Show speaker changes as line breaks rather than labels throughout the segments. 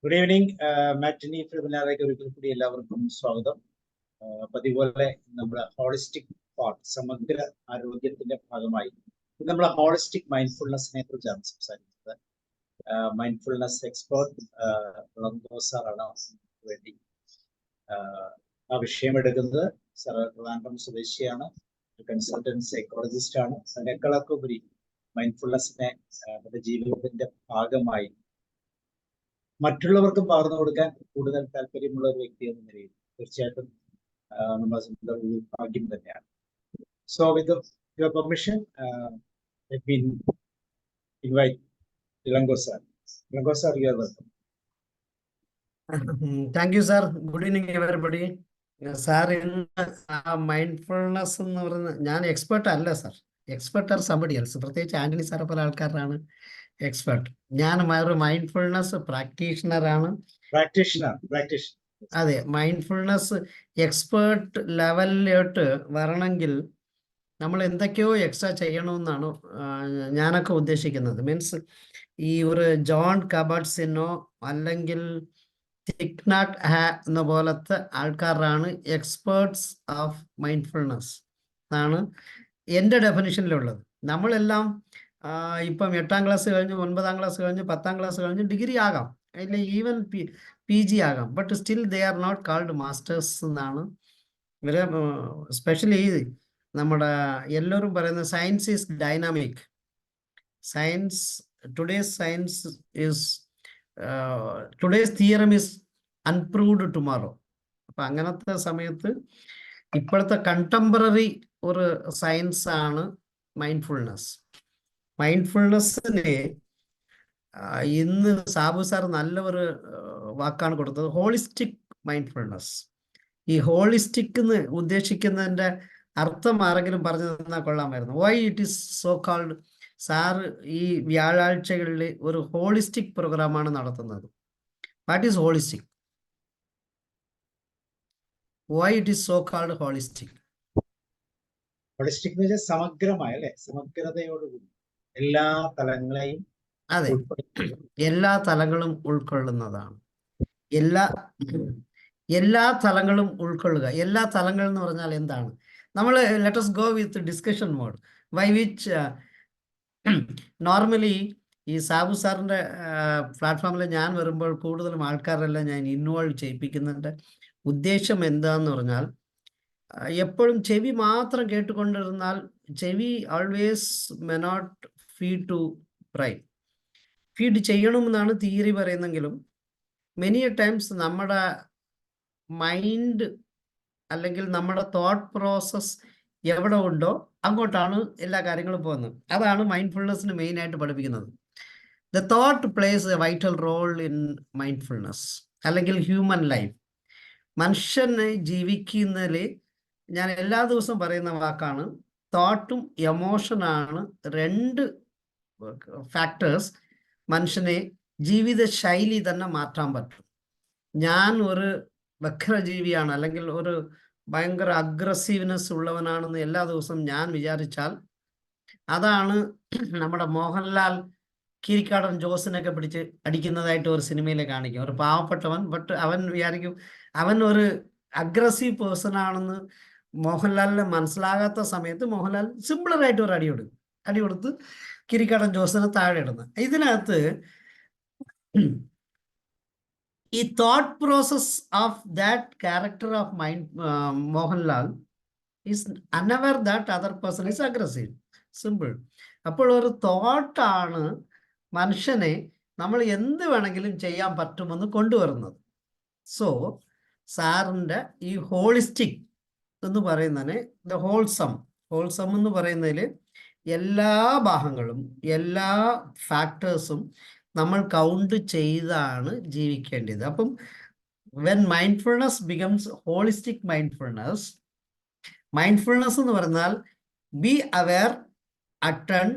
Good evening. മാറ്റിനി വെബിനാറിലേക്ക് ഒരിക്കൽ കൂടി എല്ലാവർക്കും സ്വാഗതം. പതിപോലെ നമ്മുടെ ഹോളിസ്റ്റിക് പാർട്ട്, സമഗ്ര ആരോഗ്യത്തിന്റെ ഭാഗമായി നമ്മൾ ഹോളിസ്റ്റിക് മൈൻഡ്ഫുൾനെസ്സിനെ കുറിച്ചാണ് സംസാരിക്കുന്നത്. മൈൻഡ്ഫുൾനെസ് എക്സ്പേർട്ട് സാറാണ് വേണ്ടി ആ വിഷയം എടുക്കുന്നത്. സാർ ട്രിവാൻഡ്രം സ്വദേശിയാണ്, കൺസൾട്ടന്റ് സൈക്കോളജിസ്റ്റ് ആണ്. അതിനേക്കാളൊക്കെ ഉപരി മൈൻഡ്ഫുൾനെസ്സിനെ നമ്മുടെ ജീവിതത്തിന്റെ ഭാഗമായി മറ്റുള്ളവർക്കും പകർന്നു കൊടുക്കാൻ കൂടുതൽ താല്പര്യമുള്ള ഒരു വ്യക്തി എന്ന നിലയിൽ തീർച്ചയായിട്ടും നമ്മുടെ ഒരു ഭാഗ്യം തന്നെയാണ്. So with your permission let me invite Ilango sir. Ilango sir, you are welcome.
Thank you, sir. Good evening, everybody. Sir, in mindfulness എന്ന് പറയുന്നത് ഞാൻ എക്സ്പെർട്ട് അല്ല sir. Expert are somebody else. പ്രത്യേകിച്ച് ആന്റണി സാറെ പോലെ ആൾക്കാരാണ് എക്സ്പെർട്ട്. ഞാൻ ഒരു മൈൻഡ്ഫുൾനെസ് പ്രാക്ടീഷണർ ആണ്. അതെ, മൈൻഡ്ഫുൾനെസ് എക്സ്പേർട്ട് ലെവലിലോട്ട് വരണമെങ്കിൽ നമ്മൾ എന്തൊക്കെയോ എക്സ്ട്രാ ചെയ്യണമെന്നാണ് ഞാനൊക്കെ ഉദ്ദേശിക്കുന്നത്. മീൻസ് ഈ ഒരു ജോൺ കബർട്സിനോ അല്ലെങ്കിൽ തിക് നാട്ട് എന്ന പോലത്തെ ആൾക്കാരാണ് എക്സ്പേർട്സ് ഓഫ് മൈൻഡ്ഫുൾനെസ് എന്നാണ് എൻ്റെ ഡെഫിനിഷനിലുള്ളത്. നമ്മളെല്ലാം ഇപ്പം 8ാം ക്ലാസ് കഴിഞ്ഞ് 9ാം ക്ലാസ് കഴിഞ്ഞ് 10ാം ക്ലാസ് കഴിഞ്ഞ് ഡിഗ്രി ആകാം, അല്ലെങ്കിൽ ഈവൻ PG ആകാം. But still they are not called masters എന്നാണ് ഇവരെ. സ്പെഷ്യലി നമ്മുടെ എല്ലാവരും പറയുന്ന science is dynamic. Science today's science is today's theorem is unproved tomorrow. അപ്പം അങ്ങനത്തെ സമയത്ത് ഇപ്പോഴത്തെ കണ്ടംപററി ഒരു സയൻസ് ആണ് മൈൻഡ്ഫുൾനെസ്. മൈൻഡ്ഫുൾനെസ്സിനെ ഇന്ന് സാബു സാർ നല്ല ഒരു വാക്കാണ് കൊടുത്തത്, ഹോളിസ്റ്റിക് മൈൻഡ്ഫുൾനെസ്. ഈ ഹോളിസ്റ്റിക് എന്ന് ഉദ്ദേശിക്കുന്നതിൻ്റെ അർത്ഥം ആരെങ്കിലും പറഞ്ഞു തന്നാൽ കൊള്ളാമായിരുന്നു. Why it is so called? Sir ഈ വ്യാഴാഴ്ചകളിൽ ഒരു ഹോളിസ്റ്റിക് പ്രോഗ്രാമാണ് നടത്തുന്നത്. What is holistic? Why it is so called holistic?
Holistic എന്ന് വെച്ചാൽ സമഗ്രമായ, അല്ലെ? സമഗ്രതയോടുകൂടി എല്ലാ തലങ്ങളെയും,
അതെ, എല്ലാ തലങ്ങളും ഉൾക്കൊള്ളുന്നതാണ്. എല്ലാ തലങ്ങളും ഉൾക്കൊള്ളുക. എല്ലാ തലങ്ങൾ എന്ന് പറഞ്ഞാൽ എന്താണ്? നമ്മൾ let us go with discussion mode, by which normally ഈ സാബു സാറിൻ്റെ പ്ലാറ്റ്ഫോമിൽ ഞാൻ വരുമ്പോൾ കൂടുതലും ആൾക്കാരെല്ലാം ഞാൻ ഇൻവോൾവ് ചെയ്യിപ്പിക്കുന്നതിൻ്റെ ഉദ്ദേശം എന്താന്ന് പറഞ്ഞാൽ, എപ്പോഴും ചെവി മാത്രം കേട്ടുകൊണ്ടിരുന്നാൽ ചെവി always may not feed to brain. Feed ചെയ്യണമെന്നാണ് തിയറി പറയുന്നെങ്കിലും മെനി ടൈംസ് നമ്മുടെ മൈൻഡ് അല്ലെങ്കിൽ നമ്മുടെ തോട്ട് പ്രോസസ് എവിടെ ഉണ്ടോ അങ്ങോട്ടാണ് എല്ലാ കാര്യങ്ങളും പോകുന്നത്. അതാണ് മൈൻഡ്ഫുൾനെസ്സിന് മെയിനായിട്ട് പഠിപ്പിക്കുന്നത്. The thought plays a vital role in mindfulness അല്ലെങ്കിൽ ഹ്യൂമൻ ലൈഫ്. മനുഷ്യനെ ജീവിക്കുന്നതിൽ ഞാൻ എല്ലാ ദിവസവും പറയുന്ന വാക്കാണ്, തോട്ടും എമോഷനാണ് രണ്ട് ഫാക്ടേഴ്സ് മനുഷ്യനെ ജീവിത ശൈലി തന്നെ മാറ്റാൻ പറ്റും. ഞാൻ ഒരു വക്രജീവിയാണ് അല്ലെങ്കിൽ ഒരു ഭയങ്കര അഗ്രസീവ്നെസ് ഉള്ളവനാണെന്ന് എല്ലാ ദിവസവും ഞാൻ വിചാരിച്ചാൽ, അതാണ് നമ്മുടെ മോഹൻലാൽ കീരിക്കാടൻ ജോസിനൊക്കെ പിടിച്ച് അടിക്കുന്നതായിട്ട് ഒരു സിനിമയിൽ കാണിക്കും. ഒരു പാവപ്പെട്ടവൻ, ബട്ട് അവൻ വിചാരിക്കും അവൻ ഒരു അഗ്രസീവ് പേഴ്സൺ ആണെന്ന് മോഹൻലാലിനെ മനസ്സിലാകാത്ത സമയത്ത് മോഹൻലാൽ സിമ്പിളറായിട്ട് ഒരു അടി കൊടുത്ത് കീരിക്കാടൻ ജോസിനെ താഴെ ഇടുന്നത്. ഇതിനകത്ത് ഈ thought process of that character of Mohanlal is unaware that other person is aggressive. Simple. അപ്പോൾ ഒരു തോട്ടാണ് മനുഷ്യനെ നമ്മൾ എന്ത് വേണമെങ്കിലും ചെയ്യാൻ പറ്റുമെന്ന് കൊണ്ടുവരുന്നത്. സോ സാറിൻ്റെ ഈ ഹോളിസ്റ്റിക് എന്ന് പറയുന്നതിന് ദ ഹോൾസം എന്ന് പറയുന്നതിൽ എല്ലാ ഭാഗങ്ങളും എല്ലാ ഫാക്ടേഴ്സും നമ്മൾ കൗണ്ട് ചെയ്താണ് ജീവിക്കേണ്ടത്. അപ്പം when mindfulness becomes holistic mindfulness എന്ന് പറഞ്ഞാൽ be aware, attend,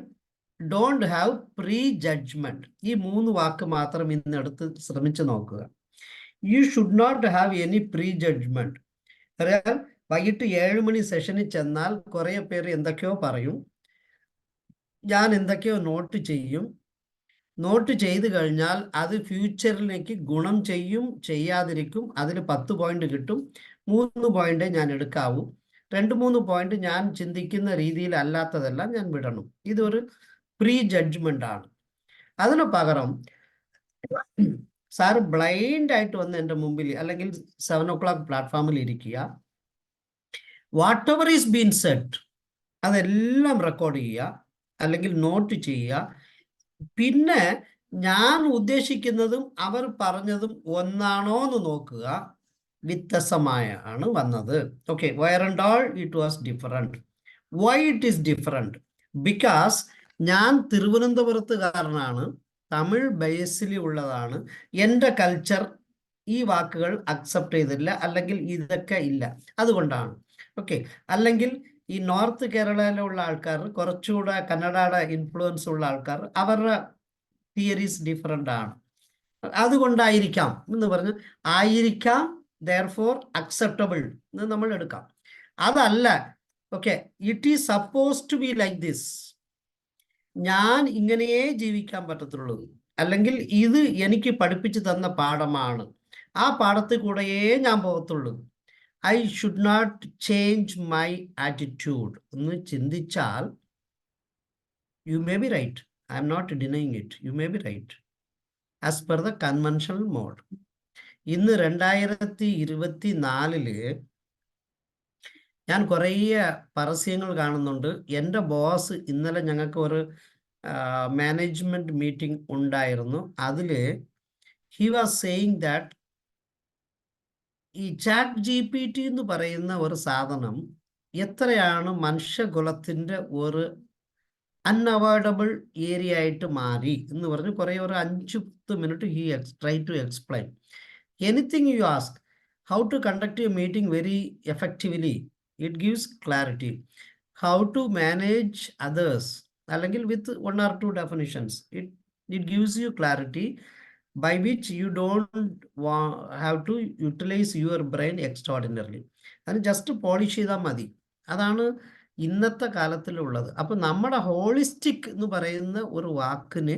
don't have pre judgment. ഈ 3 വാക്ക് മാത്രം ഇന്നെടുത്ത് ശ്രമിച്ചു നോക്കുക. You should not have any pre judgment. അറിയാം, വൈകിട്ട് 7 മണി സെഷനിൽ ചെന്നാൽ കുറേ പേര് എന്തൊക്കെയോ പറയും, ഞാൻ എന്തൊക്കെയോ നോട്ട് ചെയ്യും. നോട്ട് ചെയ്ത് കഴിഞ്ഞാൽ അത് ഫ്യൂച്ചറിലേക്ക് ഗുണം ചെയ്യും, ചെയ്യാതിരിക്കും. അതിൽ 10 പോയിന്റ് കിട്ടും. 3 പോയിന്റ് ഞാൻ എടുക്കാവൂ. 2-3 പോയിന്റ് ഞാൻ ചിന്തിക്കുന്ന രീതിയിൽ അല്ലാത്തതെല്ലാം ഞാൻ വിടണം. ഇതൊരു പ്രീ ജഡ്ജ്മെന്റ് ആണ്. അതിന് പകരം സാറ് ബ്ലൈൻഡ് ആയിട്ട് വന്ന് എൻ്റെ മുമ്പിൽ അല്ലെങ്കിൽ 7 o'clock പ്ലാറ്റ്ഫോമിൽ ഇരിക്കുക. Whatever is been said അതെല്ലാം റെക്കോർഡ് ചെയ്യുക അല്ലെങ്കിൽ നോട്ട് ചെയ്യുക. പിന്നെ ഞാൻ ഉദ്ദേശിക്കുന്നതും അവർ പറഞ്ഞതും ഒന്നാണോ എന്ന് നോക്കുക. വ്യത്യസ്തമായാണ് വന്നത്. Okay, wire and all it was different. Why it is different? Because ഞാൻ തിരുവനന്തപുരത്തുകാരനാണ്, തമിഴ് ബേസിൽ ഉള്ളതാണ്. എൻ്റെ കൾച്ചർ ഈ വാക്കുകൾ അക്സെപ്റ്റ് ചെയ്തില്ല, അല്ലെങ്കിൽ ഇതൊക്കെ ഇല്ല, അതുകൊണ്ടാണ്. ഓക്കെ, അല്ലെങ്കിൽ ഈ നോർത്ത് കേരളയിലുള്ള ആൾക്കാർ, കുറച്ചുകൂടെ കന്നഡയുടെ ഇൻഫ്ലുവൻസ് ഉള്ള ആൾക്കാർ, അവരുടെ തിയറീസ് ഡിഫറെൻ്റ് ആണ്. അതുകൊണ്ടായിരിക്കാം എന്ന് പറഞ്ഞ് ആയിരിക്കാം, ദെയർഫോർ അക്സെപ്റ്റബിൾ എന്ന് നമ്മൾ എടുക്കാം. അതല്ല, okay, it is suppose to be like this. ഞാൻ ഇങ്ങനെയേ ജീവിക്കാൻ പറ്റത്തുള്ളൂ, അല്ലെങ്കിൽ ഇത് എനിക്ക് പഠിപ്പിച്ചു തന്ന പാഠമാണ്, ആ പാഠത്തിൽ കൂടെയേ ഞാൻ പോകത്തുള്ളൂ. I should not change my attitude എന്ന് ചിന്തിച്ചാൽ you may be right. I am not denying it. You may be right. As per the conventional mode. ഇന്ന് 2024 ഞാൻ കുറേ പരസ്യങ്ങൾ കാണുന്നുണ്ട്. എൻ്റെ ബോസ് ഇന്നലെ ഞങ്ങൾക്ക് ഒരു മാനേജ്മെന്റ് മീറ്റിംഗ് ഉണ്ടായിരുന്നു. അതിൽ he was saying that ഈ ChatGPT എന്ന് പറയുന്ന ഒരു സാധനം എത്രയാണ് മനുഷ്യകുലത്തിൻ്റെ ഒരു അൺഅവോയ്ഡബിൾ ഏരിയ ആയിട്ട് മാറി എന്ന് പറഞ്ഞ് കുറേ ഒരു 5-10 minute he try to explain. Anything you ask, how to conduct a meeting very effectively, it gives clarity. How to manage others, അല്ലെങ്കിൽ with 1 or 2 definitions, it gives you clarity by which you don't have to utilize your brain extraordinarily. അത് just polish ചെയ്താൽ മതി. അതാണ് ഇന്നത്തെ കാലത്തിലുള്ളത്. അപ്പം നമ്മുടെ holistic എന്ന് പറയുന്ന ഒരു വാക്കിന്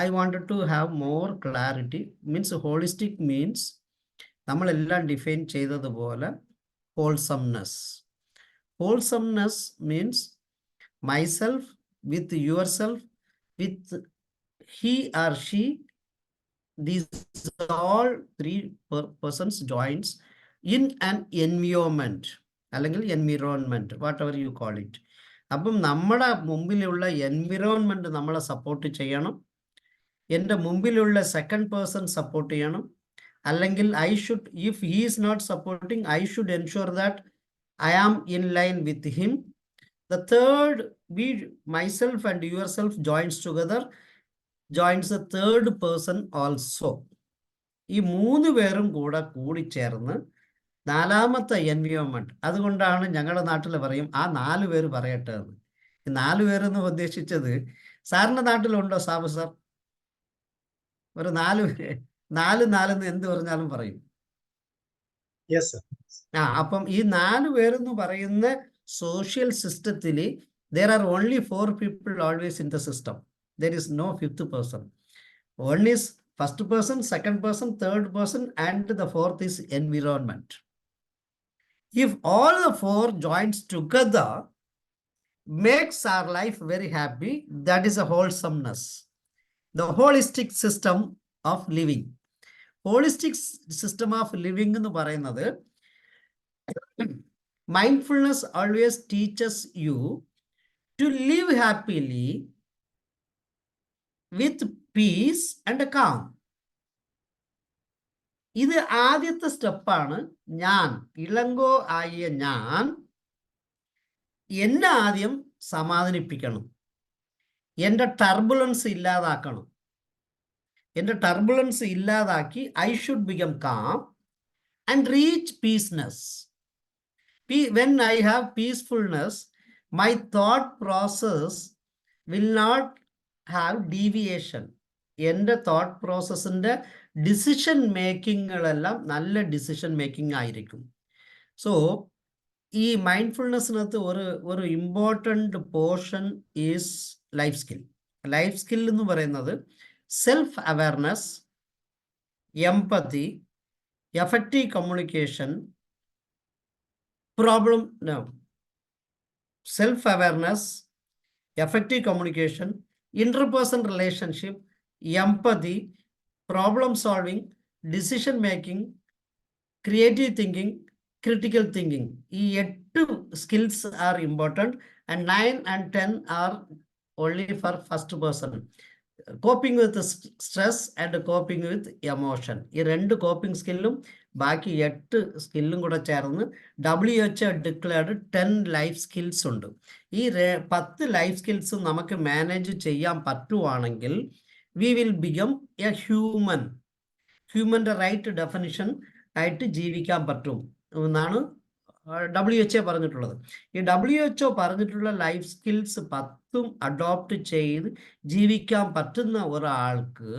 I wanted to have more clarity. Means holistic means നമ്മളെല്ലാം ഡിഫൈൻ ചെയ്തതുപോലെ wholesomeness. Wholesomeness means myself with yourself with he or she. These all 3 persons joins in an environment, അല്ലെങ്കിൽ environment, whatever you call it. അപ്പം നമ്മുടെ മുമ്പിലുള്ള environment നമ്മളെ support ചെയ്യണം. എൻ്റെ മുമ്പിലുള്ള സെക്കൻഡ് പേഴ്സൺ സപ്പോർട്ട് ചെയ്യണം. അല്ലെങ്കിൽ I should, if he is not supporting, I should ensure that I am in line with him. The third, we, myself and yourself joins together, joins the third person also. ഈ 3 പേരും കൂടിച്ചേർന്ന് 4ാമത്തെ environment. അതുകൊണ്ടാണ് ഞങ്ങളുടെ നാട്ടിൽ പറയും ആ 4 പേര് പറയട്ടെ എന്ന്. ഈ 4 പേരെന്ന് ഉദ്ദേശിച്ചത് സാറിന്റെ നാട്ടിലുണ്ടോ സാബു സാർ? ഒരു 4 എന്ന് എന്ത് പറഞ്ഞാലും പറയും. അപ്പം ഈ 4 പേരെന്ന് പറയുന്ന സോഷ്യൽ സിസ്റ്റത്തിൽ there are only 4 people always in the system. There is no 5th person. One is first person, second person, third person, and the 4th is environment. If all the 4 joins together makes our life very happy, that is a wholesomeness. The holistic system of living. Holistic system of living എന്ന് പറയുന്നത് mindfulness always teaches you to live happily with peace and calm. ഇത് ആദ്യത്തെ സ്റ്റെപ്പാണ്. ഞാൻ ഇളങ്കോ ആയ ഞാൻ എന്നെ ആദ്യം സമാധാനിപ്പിക്കണം, എൻ്റെ ടർബുലൻസ് ഇല്ലാതാക്കണം. എൻ്റെ ടർബുലൻസ് ഇല്ലാതാക്കി I should become calm and reach peaceness. When I have peacefulness, my thought process will not have deviation. എൻ്റെ തോട്ട് പ്രോസസ്സിൻ്റെ ഡിസിഷൻ മേക്കിങ്ങുകളെല്ലാം നല്ല ഡിസിഷൻ മേക്കിംഗ് ആയിരിക്കും. സോ ഈ മൈൻഡ്ഫുൾനെസ്സിനകത്ത് ഒരു important portion is life skill. Life skill എന്ന് പറയുന്നത് self awareness, empathy, effective communication, problem self-awareness, effective communication, interpersonal relationship, empathy, problem solving, decision making, creative thinking, critical thinking. ഈ 8 skills are important and 9 and 10 are only for first person. Coping with stress and coping with emotion. ഈ 2 coping സ്കില്ലും ബാക്കി 8 സ്കില്ലും കൂടെ ചേർന്ന് WHO declared 10 life skills ഉണ്ട്. ഈ 10 life skills നമുക്ക് manage ചെയ്യാൻ പറ്റുവാണെങ്കിൽ we will become a human. ഹ്യൂമൻ്റെ റൈറ്റ് ഡെഫിനിഷൻ ആയിട്ട് ജീവിക്കാൻ പറ്റും എന്നാണ് WHO പറഞ്ഞിട്ടുള്ളത്. ഈ WHO പറഞ്ഞിട്ടുള്ള ലൈഫ് സ്കിൽസ് 10ഉം അഡോപ്റ്റ് ചെയ്ത് ജീവിക്കാൻ പറ്റുന്ന ഒരാൾക്ക്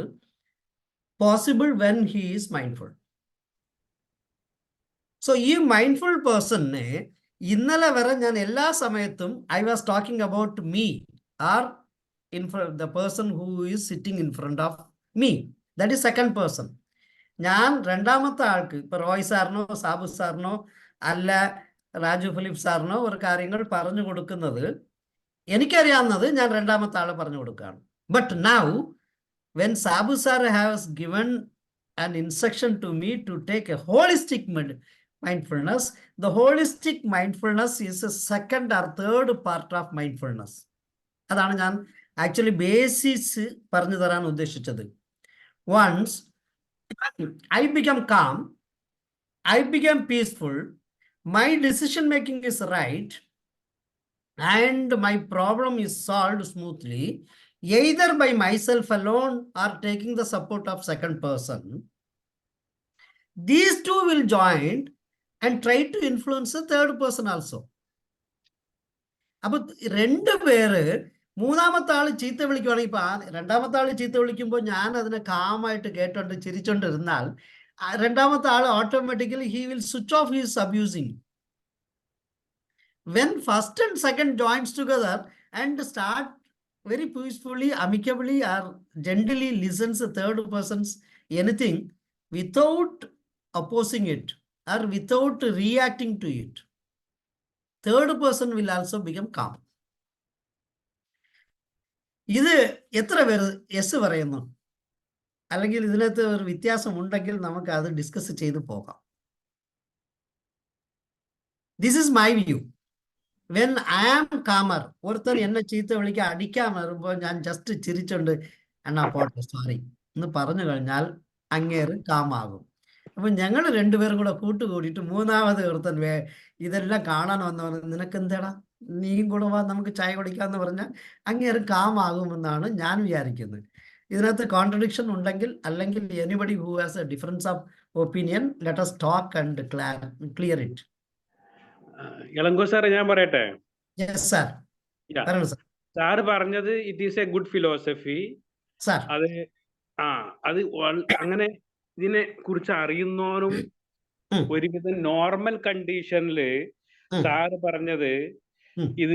possible when he is mindful. So ഈ മൈൻഡ്ഫുൾ പേഴ്സണിനെ ഇന്നലെ വരെ ഞാൻ എല്ലാ സമയത്തും I was talking about me or the person who is sitting in front of me, that is second person. ഞാൻ രണ്ടാമത്തെ ആൾക്ക്, ഇപ്പൊ റോയ് സാറിനോ സാബു സാറിനോ അല്ല രാജു ഫിലിപ്പ് സാറിനോ ഒരു കാര്യങ്ങൾ പറഞ്ഞു കൊടുക്കുന്നത് എനിക്കറിയാവുന്നത് ഞാൻ രണ്ടാമത്തെ ആളെ പറഞ്ഞു കൊടുക്കുകയാണ്. But now when Sabu sir has given an instruction to me to take a holistic mindfulness, the holistic mindfulness is a second or third part of mindfulness. അതാണ് ഞാൻ ആക്ച്വലി ബേസിസ് പറഞ്ഞു തരാൻ ഉദ്ദേശിച്ചത്. Once I become calm, I became peaceful, my decision making is right, and my problem is solved smoothly, either by myself alone or taking the support of second person. These two will join and try to influence the third person also. അപ്പൊ 2 പേര് മൂന്നാമത്തെ ആള് ചീത്ത വിളിക്കുവാണെങ്കിൽ, ഇപ്പൊ രണ്ടാമത്തെ ആള് ചീത്ത വിളിക്കുമ്പോൾ ഞാൻ അതിനെ കാമായിട്ട് കേട്ടോണ്ട് ചിരിച്ചോണ്ടിരുന്നാൽ രണ്ടാമത്തെ ആള് automatically he will switch off his abusing. When first and second joins together and start very peacefully, amicably or gently listens the third person's anything without opposing it or without reacting to it, third person will also become calm. ഇത് എത്ര പേര് yes പറയുന്നു? അല്ലെങ്കിൽ ഇതിനകത്ത് ഒരു വ്യത്യാസം ഉണ്ടെങ്കിൽ നമുക്ക് അത് ഡിസ്കസ് ചെയ്ത് പോകാം. This is my view. When I am calmer, ഒരുത്തൻ എന്നെ ചീത്ത വിളിക്കാൻ അടിക്കാൻ വരുമ്പോൾ ഞാൻ ജസ്റ്റ് ചിരിച്ചോണ്ട് എന്നാ പോട്ടെ സോറി എന്ന് പറഞ്ഞു കഴിഞ്ഞാൽ അങ്ങേറ് കാമാകും. അപ്പൊ ഞങ്ങൾ 2 പേരും കൂടെ കൂട്ടുകൂടിയിട്ട് മൂന്നാമത് ഒരുത്തൻ ഇതെല്ലാം കാണാൻ വന്നവൻ നിനക്ക് എന്താടാ നീയും കൂടെ വാ നമുക്ക് ചായ കുടിക്കാന്ന് പറഞ്ഞാൽ അങ്ങേറ് കാമാകുമെന്നാണ് ഞാൻ വിചാരിക്കുന്നത്. ഇതിനകത്ത് കോൺട്രഡിക്ഷൻ ഉണ്ടെങ്കിൽ അല്ലെങ്കിൽ anybody who has A difference of opinion let us talk and clear it.
Ilango sir, ഞാൻ പറയട്ടെ?
യെസ് സാർ, പറയൂ സാർ.
സാറ് പറഞ്ഞത് it is A good philosophy.
Sir
അത് അങ്ങനെ ഇതിനെ കുറിച്ച് അറിയുന്നവരും ഒരുവിധം നോർമൽ കണ്ടീഷനില് സാറ് പറഞ്ഞത് ഇത്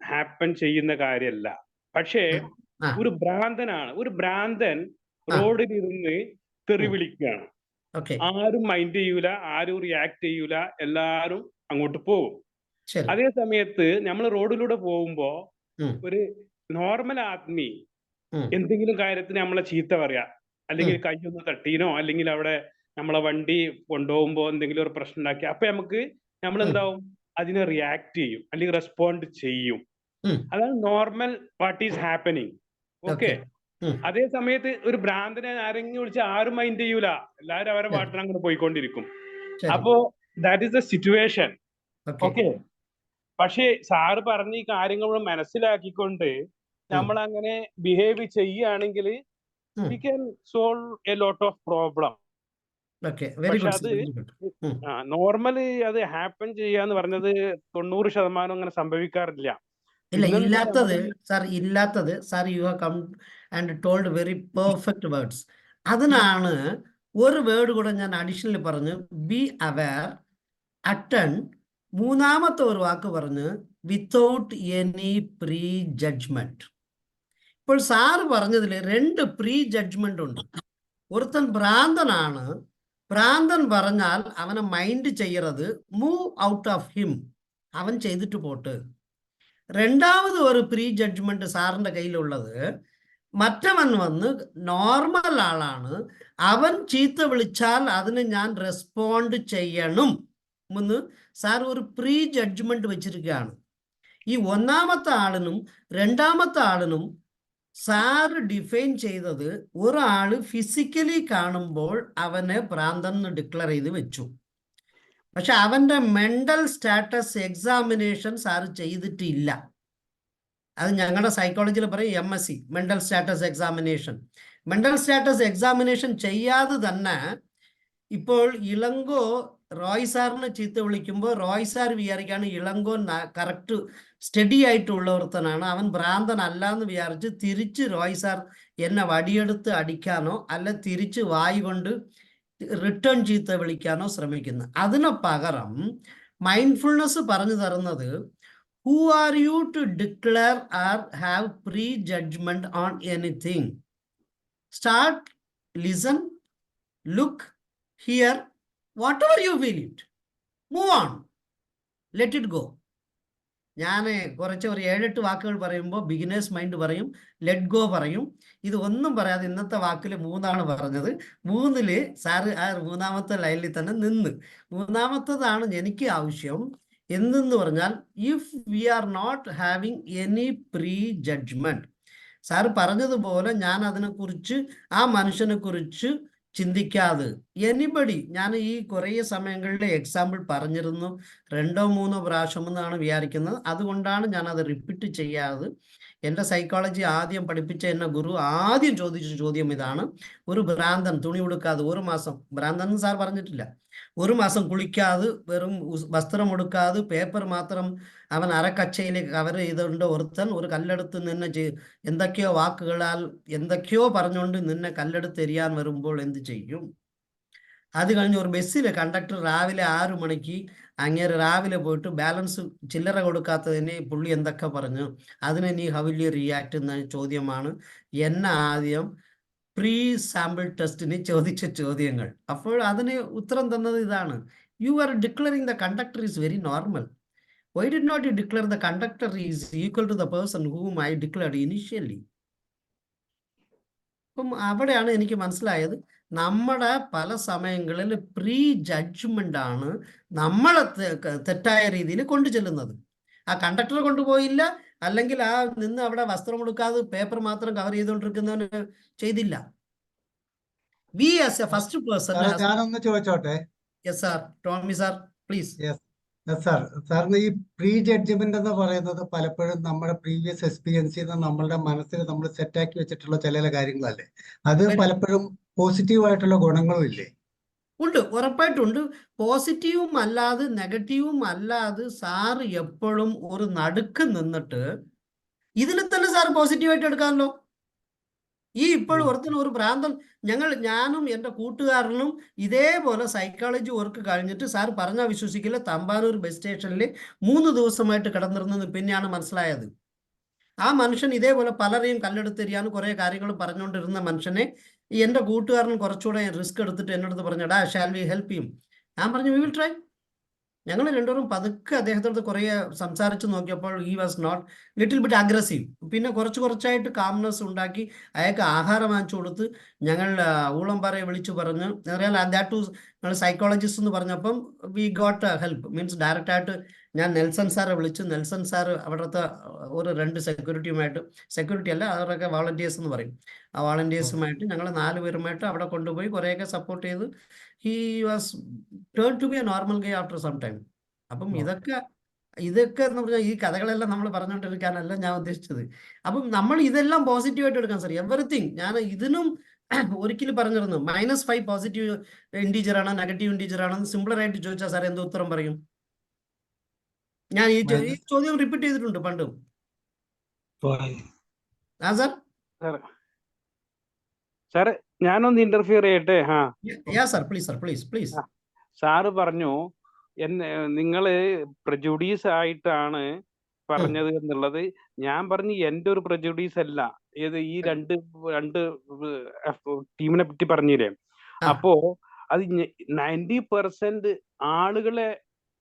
ഹാപ്പൻ ചെയ്യുന്ന കാര്യമല്ല. പക്ഷേ ഒരു ഭ്രാന്തനാണ്, ഒരു ഭ്രാന്തൻ റോഡിലിരുന്ന് തെറി വിളിക്കുകയാണ്, ആരും മൈൻഡ് ചെയ്യൂല, ആരും റിയാക്ട് ചെയ്യൂല, എല്ലാരും അങ്ങോട്ട് പോകും. അതേ സമയത്ത് നമ്മൾ റോഡിലൂടെ പോകുമ്പോ ഒരു നോർമൽ ആത്മീ എന്തെങ്കിലും കാര്യത്തിന് നമ്മളെ ചീത്ത പറയാ, അല്ലെങ്കിൽ കൈയൊന്ന് തട്ടീനോ, അല്ലെങ്കിൽ അവിടെ നമ്മളെ വണ്ടി കൊണ്ടുപോകുമ്പോ എന്തെങ്കിലും ഒരു പ്രശ്നം ഉണ്ടാക്കി, അപ്പൊ നമ്മൾ എന്താവും, അതിനെ റിയാക്ട് ചെയ്യും അല്ലെങ്കിൽ റെസ്പോണ്ട് ചെയ്യും. അതാണ് normal what is happening. Okay. അതേ സമയത്ത് ഒരു ഭ്രാന്തനെ ആരെങ്കിലും വിളിച്ചാൽ ആരും മൈൻഡ് ചെയ്യൂല, എല്ലാവരും അവരെ പാട്ടിന് അങ്ങനെ പോയിക്കൊണ്ടിരിക്കും. അപ്പോ that is the situation. Okay. പക്ഷേ സാറ് പറഞ്ഞ ഈ കാര്യങ്ങൾ മനസ്സിലാക്കിക്കൊണ്ട് നമ്മൾ അങ്ങനെ ബിഹേവ് ചെയ്യുകയാണെങ്കിൽ we can solve a lot of problem. പക്ഷെ അത് നോർമലി അത് ഹാപ്പൻ ചെയ്യാന്ന് പറഞ്ഞത് 90% അങ്ങനെ സംഭവിക്കാറില്ല.
ഇല്ലാത്തത് sir you have come and told very perfect words. അതിനാണ് ഒരു വേർഡ് കൂടെ ഞാൻ അഡീഷണലി പറഞ്ഞു, ബി അവെയർ, അറ്റൻഡ്, മൂന്നാമത്തെ ഒരു വാക്ക് പറഞ്ഞ് വിത്തൗട്ട് എനി പ്രീ ജഡ്ജ്മെന്റ്. ഇപ്പോൾ സാറ് പറഞ്ഞതിൽ 2 പ്രീ ജഡ്ജ്മെന്റ് ഉണ്ട്. ഒരുത്തൻ ഭ്രാന്തനാണ്, ഭ്രാന്തൻ പറഞ്ഞാൽ അവനെ മൈൻഡ് ചെയ്യരുത്, മൂവ് ഔട്ട് ഓഫ് ഹിം, അവൻ ചെയ്തിട്ട് പോട്ട്. രണ്ടാമത് ഒരു പ്രീ ജഡ്ജ്മെന്റ് സാറിന്റെ കയ്യിലുള്ളത്, മറ്റവൻ വന്ന് നോർമൽ ആളാണ്, അവൻ ചീത്ത വിളിച്ചാൽ അതിന് ഞാൻ റെസ്പോണ്ട് ചെയ്യണം എന്ന് സാർ ഒരു പ്രീ ജഡ്ജ്മെന്റ് വെച്ചിരിക്കുകയാണ്. ഈ ഒന്നാമത്തെ ആളിനും രണ്ടാമത്തെ ആളിനും സാറ് ഡിഫൈൻ ചെയ്തത്, ഒരാള് ഫിസിക്കലി കാണുമ്പോൾ അവനെ ഭ്രാന്തൻ ഡിക്ലെയർ ചെയ്ത് വെച്ചു. പക്ഷെ അവന്റെ മെന്റൽ സ്റ്റാറ്റസ് എക്സാമിനേഷൻ സാറ് ചെയ്തിട്ടില്ല. അത് ഞങ്ങളുടെ സൈക്കോളജിയിൽ പറയും MSc, mental status examination. Mental status examination ചെയ്യാതെ തന്നെ ഇപ്പോൾ ഇളങ്കോ റോയ് സാറിനെ ചീത്ത വിളിക്കുമ്പോൾ റോയ് സാർ വിചാരിക്കാണ് ഇളങ്കോ കറക്റ്റ് സ്റ്റഡി ആയിട്ടുള്ള ഒരുത്തനാണ്, അവൻ ഭ്രാന്തൻ അല്ല എന്ന് വിചാരിച്ച് തിരിച്ച് റോയ് സാർ എന്നെ വടിയെടുത്ത് അടിക്കാനോ അല്ല തിരിച്ച് വായി കൊണ്ട് റിട്ടേൺ ചീത്ത വിളിക്കാനോ ശ്രമിക്കുന്നു. അതിന് പകരം മൈൻഡ്ഫുൾനെസ് പറഞ്ഞു തരുന്നത്, who are you to declare or have pre-judgment on anything? Start, listen, look, hear, whatever you feel it. Move on. Let it go. ഞാൻ കുറച്ച് ഒരു 7-8 വാക്കുകൾ പറയുമ്പോൾ ബിഗിനേഴ്സ് മൈൻഡ് പറയും, ലെറ്റ് ഗോ പറയും. ഇത് ഒന്നും പറയാതെ ഇന്നത്തെ വാക്കിൽ 3 പറഞ്ഞത്. 3 സാറ് ആ 3ാമത്തെ ലൈനിൽ തന്നെ നിന്ന്. 3ാമത്തതാണ് എനിക്ക് ആവശ്യം. എന്തെന്ന് പറഞ്ഞാൽ, if we are not having any pre judgment, sir പറഞ്ഞതുപോലെ ഞാൻ അതിനെക്കുറിച്ച് ആ മനുഷ്യനെ കുറിച്ച് ചിന്തിക്കാതെ എനിബഡി, ഞാൻ ഈ കുറേ സമയങ്ങളിൽ എക്സാമ്പിൾ പറഞ്ഞിരുന്നു, 2-3 പ്രാവശ്യം എന്നാണ് വിചാരിക്കുന്നത്. അതുകൊണ്ടാണ് ഞാൻ അത് റിപ്പീറ്റ് ചെയ്യാതെ. എൻ്റെ സൈക്കോളജി ആദ്യം പഠിപ്പിച്ച എന്നെ ഗുരു ആദ്യം ചോദിച്ച ചോദ്യം ഇതാണ്, ഒരു ഭ്രാന്തൻ തുണി ഉടുക്കാതെ 1 മാസം, ഭ്രാന്തൻ സാർ പറഞ്ഞിട്ടില്ല, 1 മാസം കുളിക്കാതെ വെറും വസ്ത്രം ഉടുക്കാതെ പേപ്പർ മാത്രം അവൻ അരക്കച്ചയിൽ കവർ ചെയ്തുകൊണ്ട് ഒരുത്തൻ ഒരു കല്ലെടുത്ത് നിന്നെ എന്തൊക്കെയോ വാക്കുകളാൽ എന്തൊക്കെയോ പറഞ്ഞുകൊണ്ട് നിന്നെ കല്ലെടുത്ത് എറിയാൻ വരുമ്പോൾ എന്ത് ചെയ്യും? അത് കഴിഞ്ഞ് ഒരു ബസ്സിലെ കണ്ടക്ടർ രാവിലെ 6 മണിക്ക് അങ്ങേര് രാവിലെ പോയിട്ട് ബാലൻസ് ചില്ലറ കൊടുക്കാത്തതിന് പുള്ളി എന്തൊക്കെ പറഞ്ഞു, അതിനെ നീ ഹൗ വിൽ യു റിയാക്ട് എന്ന ചോദ്യമാണ് എന്നെ ആദ്യം പ്രീ സാമ്പിൾ ടെസ്റ്റിന് ചോദിച്ച ചോദ്യങ്ങൾ. അപ്പോൾ അതിന് ഉത്തരം തന്നത് ഇതാണ്, you are declaring the conductor is very normal. Why did not you declare the conductor is equal to the person whom I declared initially? അപ്പം അവിടെയാണ് എനിക്ക് മനസ്സിലായത്, നമ്മുടെ പല സമയങ്ങളിൽ പ്രീ ജഡ്ജ്മെന്റ് ആണ് നമ്മളെ തെറ്റായ രീതിയിൽ കൊണ്ടു ചെല്ലുന്നത്. ആ കണ്ടക്ടർ കൊണ്ടുപോയില്ല, അല്ലെങ്കിൽ ആ നിന്ന് അവിടെ വസ്ത്രം കൊടുക്കാതെ പേപ്പർ മാത്രം കവർ ചെയ്തുകൊണ്ടിരിക്കുന്നവന് ചെയ്തില്ല. We as a first person.
ഞാനൊന്ന് ചോദിച്ചോട്ടെ?
Yes sir, Tommy sir please.
Sir, സാറിന് ഈ പ്രീ ജഡ്ജ്മെന്റ് എന്ന് പറയുന്നത് പലപ്പോഴും നമ്മുടെ പ്രീവിയസ് എക്സ്പീരിയൻസിൽ നിന്ന് നമ്മളുടെ മനസ്സിൽ നമ്മൾ സെറ്റാക്കി വെച്ചിട്ടുള്ള ചില കാര്യങ്ങളല്ലേ? അത് പലപ്പോഴും പോസിറ്റീവായിട്ടുള്ള ഗുണങ്ങളും ഇല്ലേ?
ഉണ്ട്, ഉറപ്പായിട്ടുണ്ട്. പോസിറ്റീവും അല്ലാതെ നെഗറ്റീവും അല്ലാതെ സാർ എപ്പോഴും ഒരു നടുക്ക് നിന്നിട്ട് ഇതിൽ തന്നെ സാർ പോസിറ്റീവായിട്ട് എടുക്കാമല്ലോ. ഈ ഇപ്പോഴും ഒരു ഭ്രാന്തൻ, ഞാനും എൻ്റെ കൂട്ടുകാരനും ഇതേപോലെ സൈക്കോളജി വർക്ക് കഴിഞ്ഞിട്ട് സാർ പറഞ്ഞാൽ വിശ്വസിക്കില്ല, തമ്പാനൂർ ബസ് സ്റ്റേഷനിൽ 3 ദിവസമായിട്ട് കിടന്നിരുന്നത് പിന്നെയാണ് മനസ്സിലായത്. ആ മനുഷ്യൻ ഇതേപോലെ പലരെയും കല്ലെടുത്തെറിയാനും കുറേ കാര്യങ്ങൾ പറഞ്ഞുകൊണ്ടിരുന്ന മനുഷ്യനെ എൻ്റെ കൂട്ടുകാരൻ കുറച്ചുകൂടെ റിസ്ക് എടുത്തിട്ട് എന്നോട് പറഞ്ഞടാ ഷാൽ വി ഹെൽപ്പ് ഹിം? ഞാൻ പറഞ്ഞു വി വിൽ ട്രൈ. ഞങ്ങൾ രണ്ടുപേരും പതുക്കെ അദ്ദേഹത്തോട് കുറേ സംസാരിച്ച് നോക്കിയപ്പോൾ he was not little bit aggressive. പിന്നെ കുറച്ചായിട്ട് കാംനെസ് ഉണ്ടാക്കി അയാൾക്ക് ആഹാരം വാങ്ങിച്ചു കൊടുത്ത് ഞങ്ങൾ ഊളംപാറയെ വിളിച്ചു പറഞ്ഞു. അറിയാലോ, ദാറ്റ് ടു ഞങ്ങൾ സൈക്കോളജിസ്റ്റ് എന്ന് പറഞ്ഞപ്പം വി ഗോട്ട് ഹെൽപ്പ്. മീൻസ് ഡയറക്റ്റായിട്ട് ഞാൻ നെൽസൺ സാറെ വിളിച്ചു. നെൽസൺ സാർ അവിടുത്തെ ഒരു 2 സെക്യൂരിറ്റിയുമായിട്ട്, സെക്യൂരിറ്റി അല്ല അവരൊക്കെ വോളണ്ടിയേഴ്സ് എന്ന് പറയും, ആ വോളണ്ടിയേഴ്സുമായിട്ട് ഞങ്ങൾ 4 പേരുമായിട്ട് അവിടെ കൊണ്ടുപോയി കുറേയൊക്കെ സപ്പോർട്ട് ചെയ്ത് he was turn to be a normal guy after some time. അപ്പം ഇതൊക്കെ എന്ന് പറഞ്ഞാൽ ഈ കഥകളെല്ലാം നമ്മൾ പറഞ്ഞുകൊണ്ടിരിക്കാനല്ല ഞാൻ ഉദ്ദേശിച്ചത്. അപ്പം നമ്മൾ ഇതെല്ലാം പോസിറ്റീവായിട്ട് എടുക്കാം സാർ, എവറിത്തിങ്. ഞാൻ ഇതിനും ഒരിക്കലും പറഞ്ഞിരുന്നു -5 പോസിറ്റീവ് ഇൻറ്റീജർ ആണോ നെഗറ്റീവ് ഇൻറ്റീജർ ആണെന്ന് സിമ്പിളറായിട്ട് ചോദിച്ചാൽ സാർ എന്ത് ഉത്തരം പറയും? ഞാൻ ഈ ചോദ്യം റിപ്പീറ്റ് ചെയ്തിട്ടുണ്ട് പണ്ടും. ആ സാർ
സാർ ഞാനൊന്ന് ഇന്റർഫിയർ ചെയ്യട്ടെ?
പ്ലീസ്.
സാറ് പറഞ്ഞു നിങ്ങള് പ്രജുഡീസ് ആയിട്ടാണ് പറഞ്ഞത് എന്നുള്ളത്. ഞാൻ പറഞ്ഞു എൻ്റെ ഒരു പ്രജുഡീസ് അല്ല, ഏത് ഈ രണ്ട് രണ്ട് ടീമിനെ പറ്റി പറഞ്ഞില്ലേ?
ആ.
അപ്പോ അത് 90% ആളുകളെ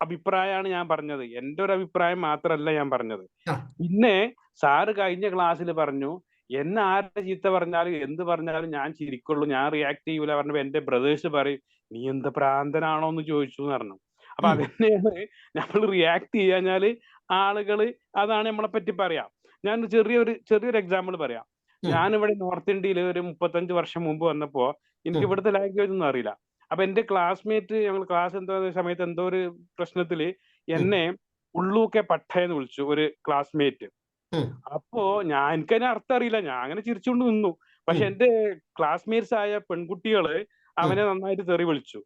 അഭിപ്രായമാണ് ഞാൻ പറഞ്ഞത്. എൻ്റെ ഒരു അഭിപ്രായം മാത്രമല്ല ഞാൻ പറഞ്ഞത്.
ആ.
പിന്നെ സാറ് കഴിഞ്ഞ ക്ലാസ്സിൽ പറഞ്ഞു, എന്നെ ആരുടെ ചീത്ത പറഞ്ഞാലും എന്ത് പറഞ്ഞാലും ഞാൻ ചിരിക്കുള്ളൂ, ഞാൻ റിയാക്ട് ചെയ്യൂല പറഞ്ഞപ്പോ എന്റെ ബ്രദേഴ്സ് പറയും, നീ എന്ത് ഭ്രാന്തനാണോ എന്ന് ചോദിച്ചു എന്ന് പറഞ്ഞു. അപ്പൊ അതന്നെയാണ് നമ്മൾ റിയാക്ട് ചെയ്യാഞ്ഞാല് ആളുകള് അതാണ് നമ്മളെ പറ്റി പറയാം. ഞാൻ ചെറിയൊരു എക്സാമ്പിൾ പറയാം. ഞാനിവിടെ നോർത്ത് ഇന്ത്യയിൽ ഒരു 35 വർഷം മുമ്പ് വന്നപ്പോ എനിക്ക് ഇവിടുത്തെ ലാംഗ്വേജ് ഒന്നും അറിയില്ല. അപ്പൊ എന്റെ ക്ലാസ്മേറ്റ്, ഞങ്ങൾ ക്ലാസ് എന്തോ സമയത്ത് എന്തോ ഒരു പ്രശ്നത്തില് എന്നെ ഉള്ളൂക്കെ പട്ടയെന്ന് വിളിച്ചു ഒരു ക്ലാസ്മേറ്റ്. അപ്പോ എനിക്കതിന് അർത്ഥം അറിയില്ല, ഞാൻ അങ്ങനെ ചിരിച്ചുകൊണ്ട് നിന്നു. പക്ഷെ എന്റെ ക്ലാസ്മേറ്റ്സ് ആയ പെൺകുട്ടികള് അവനെ നന്നായിട്ട് തെറി വിളിച്ചു.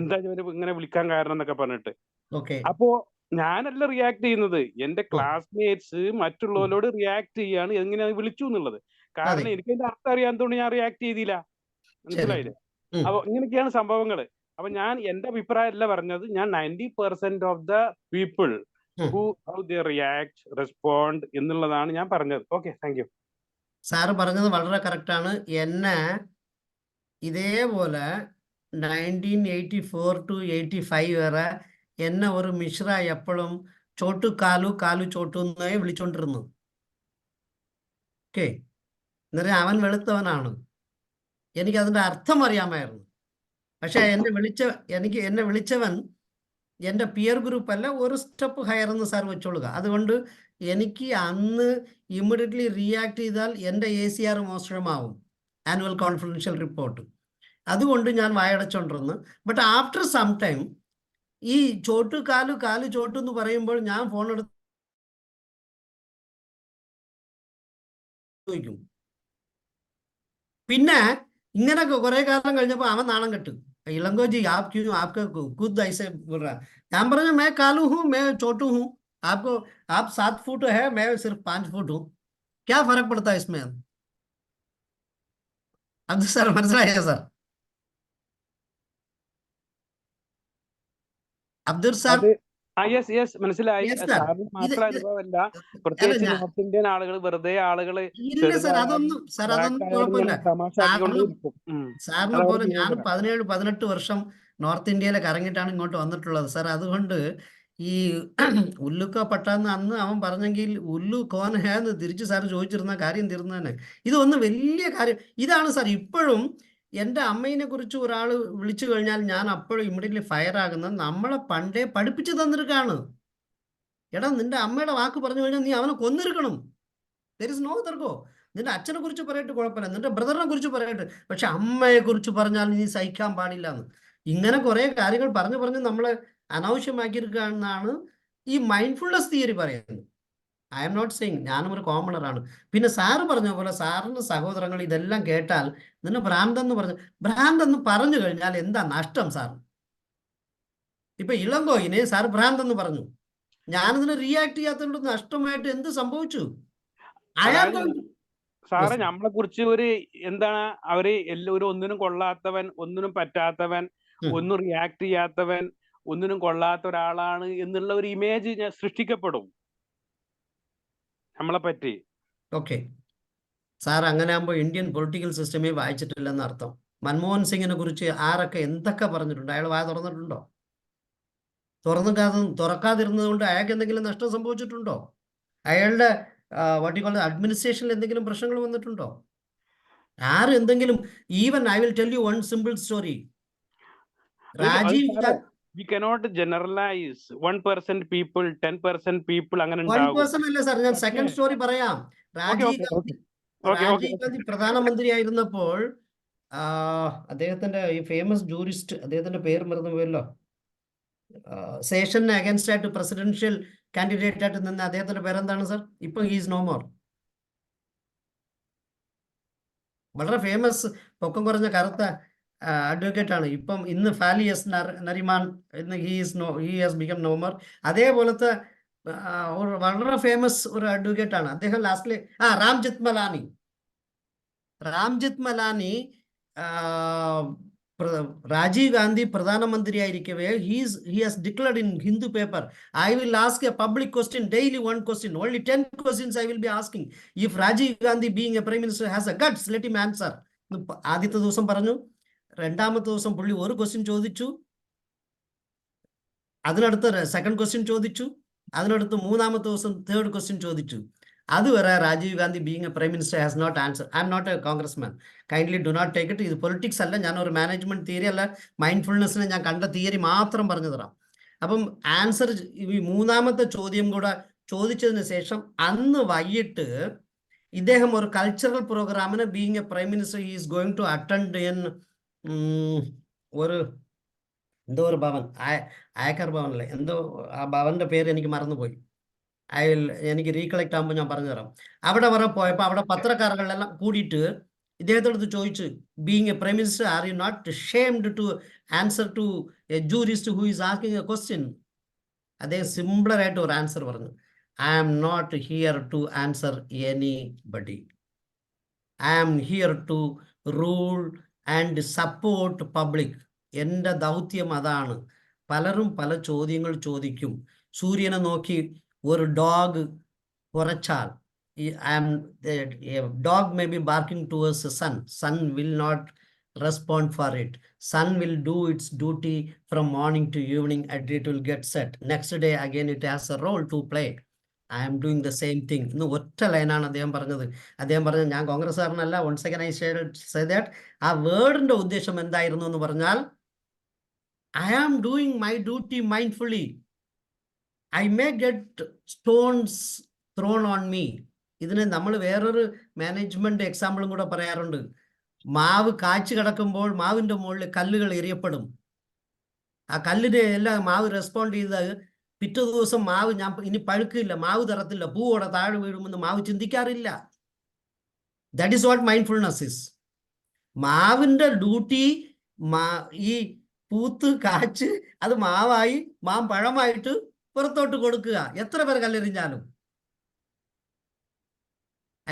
എന്താ ഇങ്ങനെ വിളിക്കാൻ കാരണം എന്നൊക്കെ പറഞ്ഞിട്ട്. അപ്പോ ഞാനല്ല റിയാക്ട് ചെയ്യുന്നത്, എന്റെ ക്ലാസ്മേറ്റ്സ് മറ്റുള്ളവരോട് റിയാക്ട് ചെയ്യാണ് എങ്ങനെയാ വിളിച്ചു എന്നുള്ളത്. കാരണം എനിക്ക് അതിന്റെ അർത്ഥം അറിയാത്തതുകൊണ്ട് ഞാൻ റിയാക്ട് ചെയ്തില്ല. മനസ്സിലായില്ലേ? അപ്പൊ ഇങ്ങനെയൊക്കെയാണ് സംഭവങ്ങള്. അപ്പൊ ഞാൻ എന്റെ അഭിപ്രായം അല്ല പറഞ്ഞത്, ഞാൻ 90% of the people how they react, respond എന്നുള്ളതാണ് ഞാൻ പറഞ്ഞത്. Okay, thank you.
സാറ് പറഞ്ഞത് വളരെ കറക്റ്റാണ്. എന്നെ ഇതേപോലെ 1984 to 85 വരെ എന്നെ ഒരു മിശ്ര എപ്പോഴും ചോട്ടു കാലു കാലു ചോട്ടു എന്നേ വിളിച്ചോണ്ടിരുന്നു. ഓക്കെ, എന്നറിയാം അവൻ വെളുത്തവനാണ്, എനിക്ക് അതിന്റെ അർത്ഥം അറിയാമായിരുന്നു. പക്ഷെ എന്നെ വിളിച്ചവൻ എൻ്റെ പിയർ ഗ്രൂപ്പ് അല്ല, ഒരു സ്റ്റെപ്പ് ഹയർ എന്ന് സാർ വെച്ചോളുക. അതുകൊണ്ട് എനിക്ക് അന്ന് ഇമ്മീഡിയറ്റ്ലി റിയാക്ട് ചെയ്താൽ എൻ്റെ ACR മോശമാവും, ആനുവൽ കോൺഫിഡൻഷ്യൽ റിപ്പോർട്ട്. അതുകൊണ്ട് ഞാൻ വായടച്ചോണ്ടിരുന്നു. ബട്ട് ആഫ്റ്റർ സം ടൈം ഈ ചോട്ടു കാലു കാലു ചോട്ടു എന്ന് പറയുമ്പോൾ ഞാൻ ഫോൺ എടുത്ത് ചോദിക്കും. പിന്നെ ഇങ്ങനൊക്കെ കുറെ കാലം കഴിഞ്ഞപ്പോൾ അവൻ നാണം കെട്ടു. ഇളങ്കോജി ഞാൻ പറഞ്ഞു, മേ കാലു ഹൂ മേ ചോട്ടു ഹൂ, आप 7 फुट है, मैं सिर्फ 5 फुट हूँ, क्या फर्क पड़ता है इसमें? अब सर മനസ്സിലായോ സർ? അബ്ദുൾ സാർ,
യെസ് മനസ്സിലായി.
Yes, sir.
സാറിന് മാത്രം അനുഭവമല്ല, പ്രത്യേകിച്ച് നോർത്ത് ഇന്ത്യൻ ആളുകൾ വെറുതെ ആളുകള്
ഇല്ല സാർ, അതൊന്നും കുഴപ്പമില്ല.
തമാശ ആക്കിക്കൊണ്ടിരിക്കും.
സാറിനെ പോലെ ഞാൻ 17-18 വർഷം നോർത്ത് ഇന്ത്യയിലെ കറങ്ങിയിട്ടാണ് ഇങ്ങോട്ട് വന്നിട്ടുള്ളത് സാർ. അതുകൊണ്ട് ഈ ഉല്ലുക്ക പട്ടാന്ന് അന്ന് അവൻ പറഞ്ഞെങ്കിൽ ഉല്ലു കോൻ ഹേ എന്ന് തിരിച്ച് സാർ ചോദിച്ചിരുന്ന കാര്യം തീർന്നതന്നെ. ഇതൊന്നും വലിയ കാര്യം. ഇതാണ് സാർ ഇപ്പോഴും എൻ്റെ അമ്മയെ കുറിച്ച് ഒരാൾ വിളിച്ചു കഴിഞ്ഞാൽ ഞാൻ അപ്പോഴും ഇമ്മീഡിയറ്റ്ലി ഫയർ ആകുന്നത്. നമ്മളെ പണ്ടേ പഠിപ്പിച്ചു തന്നിരിക്കാണ്. എടാ, നിന്റെ അമ്മയുടെ വാക്ക് പറഞ്ഞു കഴിഞ്ഞാൽ നീ അവനെ കൊന്നിരിക്കണം. ദർ ഇസ് നോ തർക്കോ. നിന്റെ അച്ഛനെ കുറിച്ച് പറയട്ടെ, കുഴപ്പമില്ല, നിന്റെ ബ്രദറിനെ കുറിച്ച് പറയട്ടെ, പക്ഷെ അമ്മയെ കുറിച്ച് പറഞ്ഞാൽ നീ സഹിക്കാൻ പാടില്ല എന്ന്. ഇങ്ങനെ കുറെ കാര്യങ്ങൾ പറഞ്ഞ് നമ്മളെ അനാവശ്യമാക്കിയിരിക്കുകയെന്നാണ് ഈ മൈൻഡ്ഫുൾനെസ് തിയറി പറയുന്നത്. ഐ എം നോട്ട് സെയിങ്, ഞാനും ഒരു കോമണറാണ്. പിന്നെ സാറ് പറഞ്ഞ പോലെ സാറിന്റെ സഹോദരങ്ങൾ ഇതെല്ലാം കേട്ടാൽ നിന്നെ ഭ്രാന്തെന്ന് പറഞ്ഞു കഴിഞ്ഞാൽ എന്താ നഷ്ടം സാർ? ഇപ്പൊ ഇളങ്കോയിനെ സാർ ഭ്രാന്തെന്ന് പറഞ്ഞു, ഞാനിതിനെ റിയാക്ട് ചെയ്യാത്തതുകൊണ്ട് നഷ്ടമായിട്ട് എന്ത് സംഭവിച്ചു?
സാറേ, നമ്മളെ കുറിച്ച് ഒരു എന്താണ് അവര് എല്ലാവരും ഒന്നിനും കൊള്ളാത്തവൻ, ഒന്നിനും പറ്റാത്തവൻ, ഒന്നും റിയാക്ട് ചെയ്യാത്തവൻ, ഒന്നിനും കൊള്ളാത്ത ഒരാളാണ് എന്നുള്ള ഒരു ഇമേജ് സൃഷ്ടിക്കപ്പെടും നമ്മളെ പറ്റി.
ഓക്കെ സാർ, അങ്ങനെ ആകുമ്പോൾ ഇന്ത്യൻ പൊളിറ്റിക്കൽ സിസ്റ്റമേ വായിച്ചിട്ടില്ലെന്ന് അർത്ഥം. മൻമോഹൻ സിംഗിനെ കുറിച്ച് ആരൊക്കെ എന്തൊക്കെ പറഞ്ഞിട്ടുണ്ട്? അയാൾ വായ തുറന്നിട്ടുണ്ടോ? തുറക്കാതിരുന്നത് കൊണ്ട് അയാൾക്ക് എന്തെങ്കിലും നഷ്ടം സംഭവിച്ചിട്ടുണ്ടോ? അയാളുടെ അഡ്മിനിസ്ട്രേഷനിൽ എന്തെങ്കിലും പ്രശ്നങ്ങൾ വന്നിട്ടുണ്ടോ? ആരും എന്തെങ്കിലും? Even I will tell you one simple story. Rajeev
We cannot generalize 1% people, 10% people അങ്ങനെ
1% അല്ല സാർ, ഞാൻ സെക്കൻഡ് സ്റ്റോറി പറയാം. രാജീവ് ഗാന്ധി പ്രധാനമന്ത്രി ആയിരുന്നപ്പോൾ അദ്ദേഹത്തിന്റെ ഈ ഫേമസ് ജൂറിസ്റ്റ്, അദ്ദേഹത്തിന്റെ പേര് മറന്നു പോയല്ലോ, സേഷന് അഗൻസ്റ്റ് ആയിട്ട് പ്രസിഡൻഷ്യൽ കാൻഡിഡേറ്റ് ആയിട്ട് നിന്ന് അദ്ദേഹത്തിന്റെ പേരെന്താണ് സാർ? ഇപ്പൊ ഹീസ് നോ മോർ. വളരെ ഫേമസ് പൊക്കം കുറഞ്ഞ കറുത്ത അഡ്വക്കേറ്റ് ആണ്. ഇപ്പം ഇന്ന് ഫാലിയസ് നരിമാൻ, ഇന്ന് he has become no more. അതേപോലത്തെ ഒരു വളരെ ഫേമസ് ഒരു അഡ്വക്കേറ്റ് ആണ് അദ്ദേഹം. ലാസ്റ്റില് Ram ജെത്മലാനി Rajeev Gandhi പ്രധാനമന്ത്രിയായിരിക്കവേ he has declared in Hindu paper, I will ask a public question daily, one question, only 10 questions I will be asking. If Rajiv Gandhi being a prime minister has a guts, let him answer. ആദ്യത്തെ ദിവസം പറഞ്ഞു, രണ്ടാമത്തെ ദിവസം പുള്ളി ഒരു question ചോദിച്ചു, അതിനടുത്ത് second question ചോദിച്ചു, അതിനടുത്ത് മൂന്നാമത്തെ ദിവസം തേർഡ് ക്വസ്റ്റ്യൻ ചോദിച്ചു. അതുവരെ Rajiv Gandhi being a prime minister has not answer. I'm not a congressman, kindly do not take it. ഇത് പൊളിറ്റിക്സ് അല്ല, ഞാൻ ഒരു മാനേജ്മെന്റ് തിയറി അല്ല, മൈൻഡ്ഫുൾനെസ്സിനെ ഞാൻ കണ്ട തിയറി മാത്രം പറഞ്ഞു തരാം. അപ്പം ആൻസർ ഈ മൂന്നാമത്തെ ചോദ്യം കൂടെ ചോദിച്ചതിന് ശേഷം അന്ന് വൈകിട്ട് ഇദ്ദേഹം ഒരു കൾച്ചറൽ പ്രോഗ്രാമിന് being a prime minister is going to attend in ഒരു എന്തോ ഒരു ഭവൻ, ആയക്കർ ഭവനല്ലേ എന്തോ, ആ ഭവന്റെ പേര് എനിക്ക് മറന്നുപോയി. എനിക്ക് റീകളക്ട് ആകുമ്പോൾ ഞാൻ പറഞ്ഞുതരാം. അവിടെ വരെ പോയപ്പോൾ അവിടെ പത്രക്കാരെല്ലാം കൂടിയിട്ട് ഇദ്ദേഹത്തോടത്ത് ചോദിച്ചു, being a prime minister are you not shamed to answer to a jurist who is asking a question? അദ്ദേഹം സിമ്പിളായിട്ട് ഒരു ആൻസർ പറഞ്ഞു, I am not here to answer anybody, I am here to rule and support public. എൻ്റെ ദൗത്യം അതാണ്. പലരും പല ചോദ്യങ്ങൾ ചോദിക്കും. സൂര്യനെ നോക്കി ഒരു ഡോഗ് കുറച്ചാൽ, dog may be barking towards the sun will not respond for it. Sun will do its duty from morning to evening and it will get set. Next day again it has a role to play. I am doing the same thing. ഇന്ന് ഒറ്റ ലൈനാണ് അദ്ദേഹം പറഞ്ഞത്. അദ്ദേഹം പറഞ്ഞത്, ഞാൻ കോൺഗ്രസ്സുകാരനല്ല, once again I say that. ആ വേർഡിന്റെ ഉദ്ദേശം എന്തായിരുന്നു എന്ന് പറഞ്ഞാൽ, I am doing my duty mindfully. I may get stones thrown on me. ഇതിന് നമ്മൾ വേറൊരു മാനേജ്മെന്റ് എക്സാമ്പിളും കൂടെ പറയാറുണ്ട്. മാവ് കാച്ചു കിടക്കുമ്പോൾ മാവിന്റെ മുകളിൽ കല്ലുകൾ എറിയപ്പെടും. ആ കല്ലിന് എല്ലാം മാവ് റെസ്പോണ്ട് ചെയ്ത് പിറ്റേ ദിവസം മാവ് ഞാൻ ഇനി പഴുക്കില്ല, മാവ് തരത്തില്ല, പൂവോടെ താഴെ വീഴുമെന്ന് മാവ് ചിന്തിക്കാറില്ല. That is what mindfulness is. മാവിന്റെ ഡ്യൂട്ടി ഈ പൂത്ത് കാച്ച് അത് മാവായി പഴമായിട്ട് പുറത്തോട്ട് കൊടുക്കുക, എത്ര പേർ കല്ലെറിഞ്ഞാലും.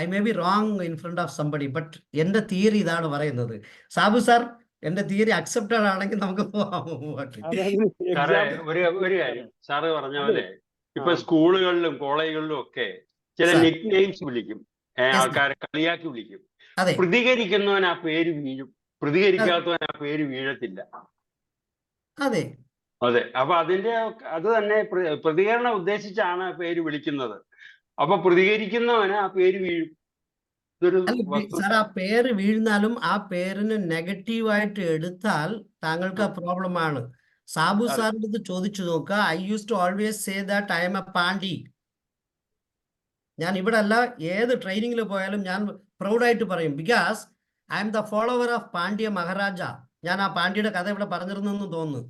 I may be wrong in front of somebody, but എന്റെ തിയറി ഇതാണ് പറയുന്നത്. സാബു സാർ, എന്റെ തിയറി അക്സെപ്റ്റഡ് ആണെങ്കിൽ നമുക്ക് പോവാം.
ഒരു കാര്യം സാറ് പറഞ്ഞ പോലെ ഇപ്പൊ സ്കൂളുകളിലും കോളേജുകളിലും ഒക്കെ ചില നിക് നെയിംസ് വിളിക്കും, ആൾക്കാരെ കളിയാക്കി വിളിക്കും. പ്രതികരിക്കുന്നവൻ ആ പേര് വീഴും, പ്രതികരിക്കാത്തവൻ ആ പേര് വീഴത്തില്ല.
അതെ
അതെ, അപ്പൊ അത് തന്നെ പ്രതികരണം ഉദ്ദേശിച്ചാണ് ആ പേര് വിളിക്കുന്നത്. അപ്പൊ പ്രതികരിക്കുന്നവന് ആ പേര് വീഴും.
സാർ, ആ പേര് വീഴുന്നാലും ആ പേരിന് നെഗറ്റീവായിട്ട് എടുത്താൽ താങ്കൾക്ക് ആ പ്രോബ്ലം ആണ്. സാബു സാറിന്റെ അടുത്ത് ചോദിച്ചു നോക്കുക. I use to always say that I am a Pandi. ഞാൻ ഇവിടെ അല്ല, ഏത് ട്രെയിനിങ്ങിൽ പോയാലും ഞാൻ പ്രൗഡായിട്ട് പറയും, because I am the follower of Pandya Maharaja. ഞാൻ ആ പാണ്ഡ്യയുടെ കഥ ഇവിടെ പറഞ്ഞിരുന്നെന്ന് തോന്നുന്നു.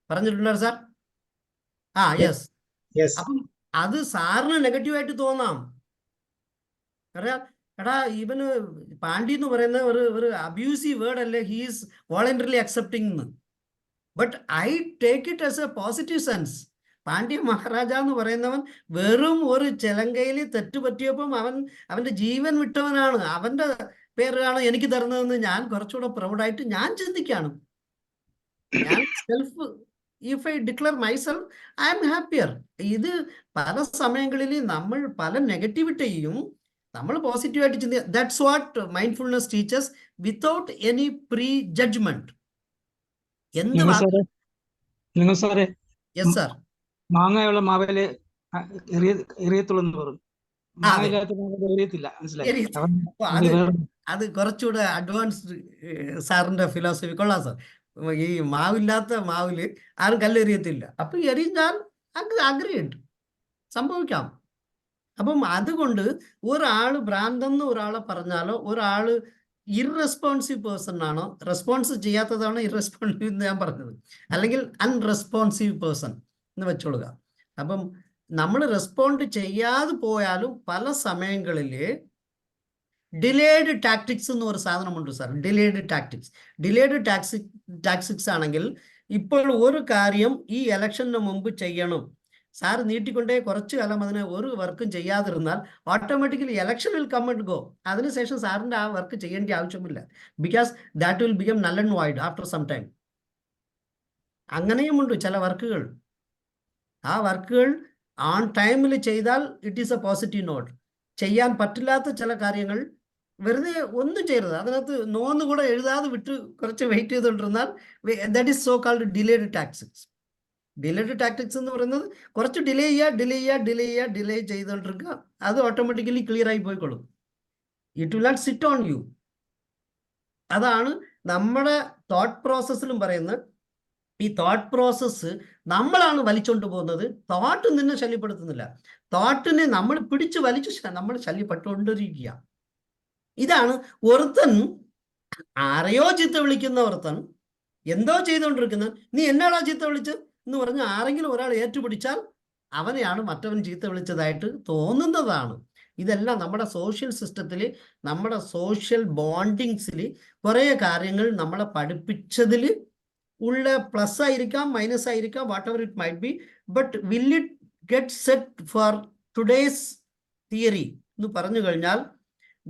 പറഞ്ഞിട്ടുണ്ടോ സാർ? യെസ്. അപ്പം അത് സാറിന് നെഗറ്റീവായിട്ട് തോന്നാം. അറിയാം, എടാ ഇവന് പാണ്ഡ്യ എന്ന് പറയുന്ന ഒരു അബ്യൂസീവ് വേർഡ് അല്ലേ, ഹി ഈസ് വോളണ്ടറിലി അക്സെപ്റ്റിംഗ് എന്ന്. But I take it as A positive sense. Pandya Maharaja എന്ന് പറയുന്നവൻ വെറും ഒരു ചെലങ്കയിൽ തെറ്റുപറ്റിയപ്പം അവന്റെ ജീവൻ വിട്ടവനാണ്. അവന്റെ പേരാണ് എനിക്ക് തരുന്നതെന്ന് ഞാൻ കുറച്ചുകൂടെ പ്രൗഡായിട്ട് ഞാൻ ചിന്തിക്കാണ്. ഞാൻ self, if I declare myself, I'm happier. ഇത് പല സമയങ്ങളിൽ നമ്മൾ പല നെഗറ്റിവിറ്റിയും നമ്മൾ പോസിറ്റീവായിട്ട് ചിന്തിക്കുക. That's what mindfulness teachers without any pre judgement. Yes sir.
മാങ്ങയുള്ള മാവേല് എറിയത്തുള്ളൂ എന്ന് പറയും. എറിയത്തില്ല, മനസ്സിലായി?
അത് കുറച്ചുകൂടെ അഡ്വാൻസ്ഡ് സാറിന്റെ ഫിലോസഫി. കൊള്ളാം സാർ. ഈ മാവില്ലാത്ത മാവില് ആരും കല്ലെറിയത്തില്ല. അപ്പൊ എറിഞ്ഞാൽ അഗ്രീഡ് സംഭവിക്കാം. അപ്പം അതുകൊണ്ട് ഒരാള് ഭ്രാന്തെന്ന് ഒരാളെ പറഞ്ഞാലോ, ഒരാള് ഇറസ്പോൺസീവ് പേഴ്സൺ ആണോ, റെസ്പോൺസ് ചെയ്യാത്തതാണോ ഇറസ്പോൺസീവ് എന്ന് ഞാൻ പറഞ്ഞത്, അല്ലെങ്കിൽ അൺറെസ്പോൺസീവ് പേഴ്സൺ എന്ന് വെച്ചോളുക. അപ്പം നമ്മൾ റെസ്പോണ്ട് ചെയ്യാതെ പോയാലും പല സമയങ്ങളിൽ ഡിലേഡ് ടാക്ടിക്സ് എന്ന് ഒരു സാധനമുണ്ട് സാർ. ഡിലേഡ് ടാക്ടിക്സ് ആണെങ്കിൽ, ഇപ്പോൾ ഒരു കാര്യം ഈ ഇലക്ഷന് മുമ്പ് ചെയ്യണം, സാറ് നീട്ടിക്കൊണ്ടേ കുറച്ചു കാലം അതിന് ഒരു വർക്കും ചെയ്യാതിരുന്നാൽ automatically election will come and go. അതിനുശേഷം സാറിൻ്റെ ആ വർക്ക് ചെയ്യേണ്ട ആവശ്യമില്ല. Because that will become null and void after some time. അങ്ങനെയുമുണ്ട് ചില വർക്കുകൾ. ആ വർക്കുകൾ ഓൺ ടൈമിൽ ചെയ്താൽ it is a positive note. ചെയ്യാൻ പറ്റില്ലാത്ത ചില കാര്യങ്ങൾ വെറുതെ ഒന്നും ചെയ്യരുത്. അതിനകത്ത് നോന്ന് കൂടെ എഴുതാതെ വിട്ട് കുറച്ച് വെയിറ്റ് ചെയ്തുകൊണ്ടിരുന്നാൽ that is so called delayed tactics. Delayed tactics എന്ന് പറയുന്നത് കുറച്ച് ഡിലേ ചെയ്തുകൊണ്ടിരിക്കുക. അത് ഓട്ടോമാറ്റിക്കലി ക്ലിയർ ആയി പോയിക്കൊള്ളും. It will not sit on you. അതാണ് നമ്മുടെ തോട്ട് പ്രോസസ്സിലും പറയുന്നത്. ഈ തോട്ട് പ്രോസസ്സ് നമ്മളാണ് വലിച്ചുകൊണ്ട് പോകുന്നത്. തോട്ട് നിന്നെ ശല്യപ്പെടുത്തുന്നില്ല. തോട്ടിനെ നമ്മൾ പിടിച്ച് വലിച്ചു നമ്മൾ ശല്യപ്പെട്ടുകൊണ്ടിരിക്കുക. ഇതാണ് ഒരുത്തൻ ആരെയോ ചീത്ത വിളിക്കുന്ന ഒരുത്തൻ എന്തോ ചെയ്തുകൊണ്ടിരിക്കുന്നത്. നീ എന്നാടാ ചീത്ത വിളിച്ച് എന്ന് പറഞ്ഞ് ആരെങ്കിലും ഒരാൾ ഏറ്റുപിടിച്ചാൽ അവനെയാണ് മറ്റവൻ ചീത്ത വിളിച്ചതായിട്ട് തോന്നുന്നതാണ്. ഇതെല്ലാം നമ്മുടെ സോഷ്യൽ സിസ്റ്റത്തിൽ, നമ്മുടെ സോഷ്യൽ ബോണ്ടിങ്സിൽ കുറേ കാര്യങ്ങൾ നമ്മളെ പഠിപ്പിച്ചതിൽ ഉള്ള പ്ലസ് ആയിരിക്കാം, മൈനസ് ആയിരിക്കാം, whatever it might be. But will it get set for today's theory എന്ന് പറഞ്ഞു കഴിഞ്ഞാൽ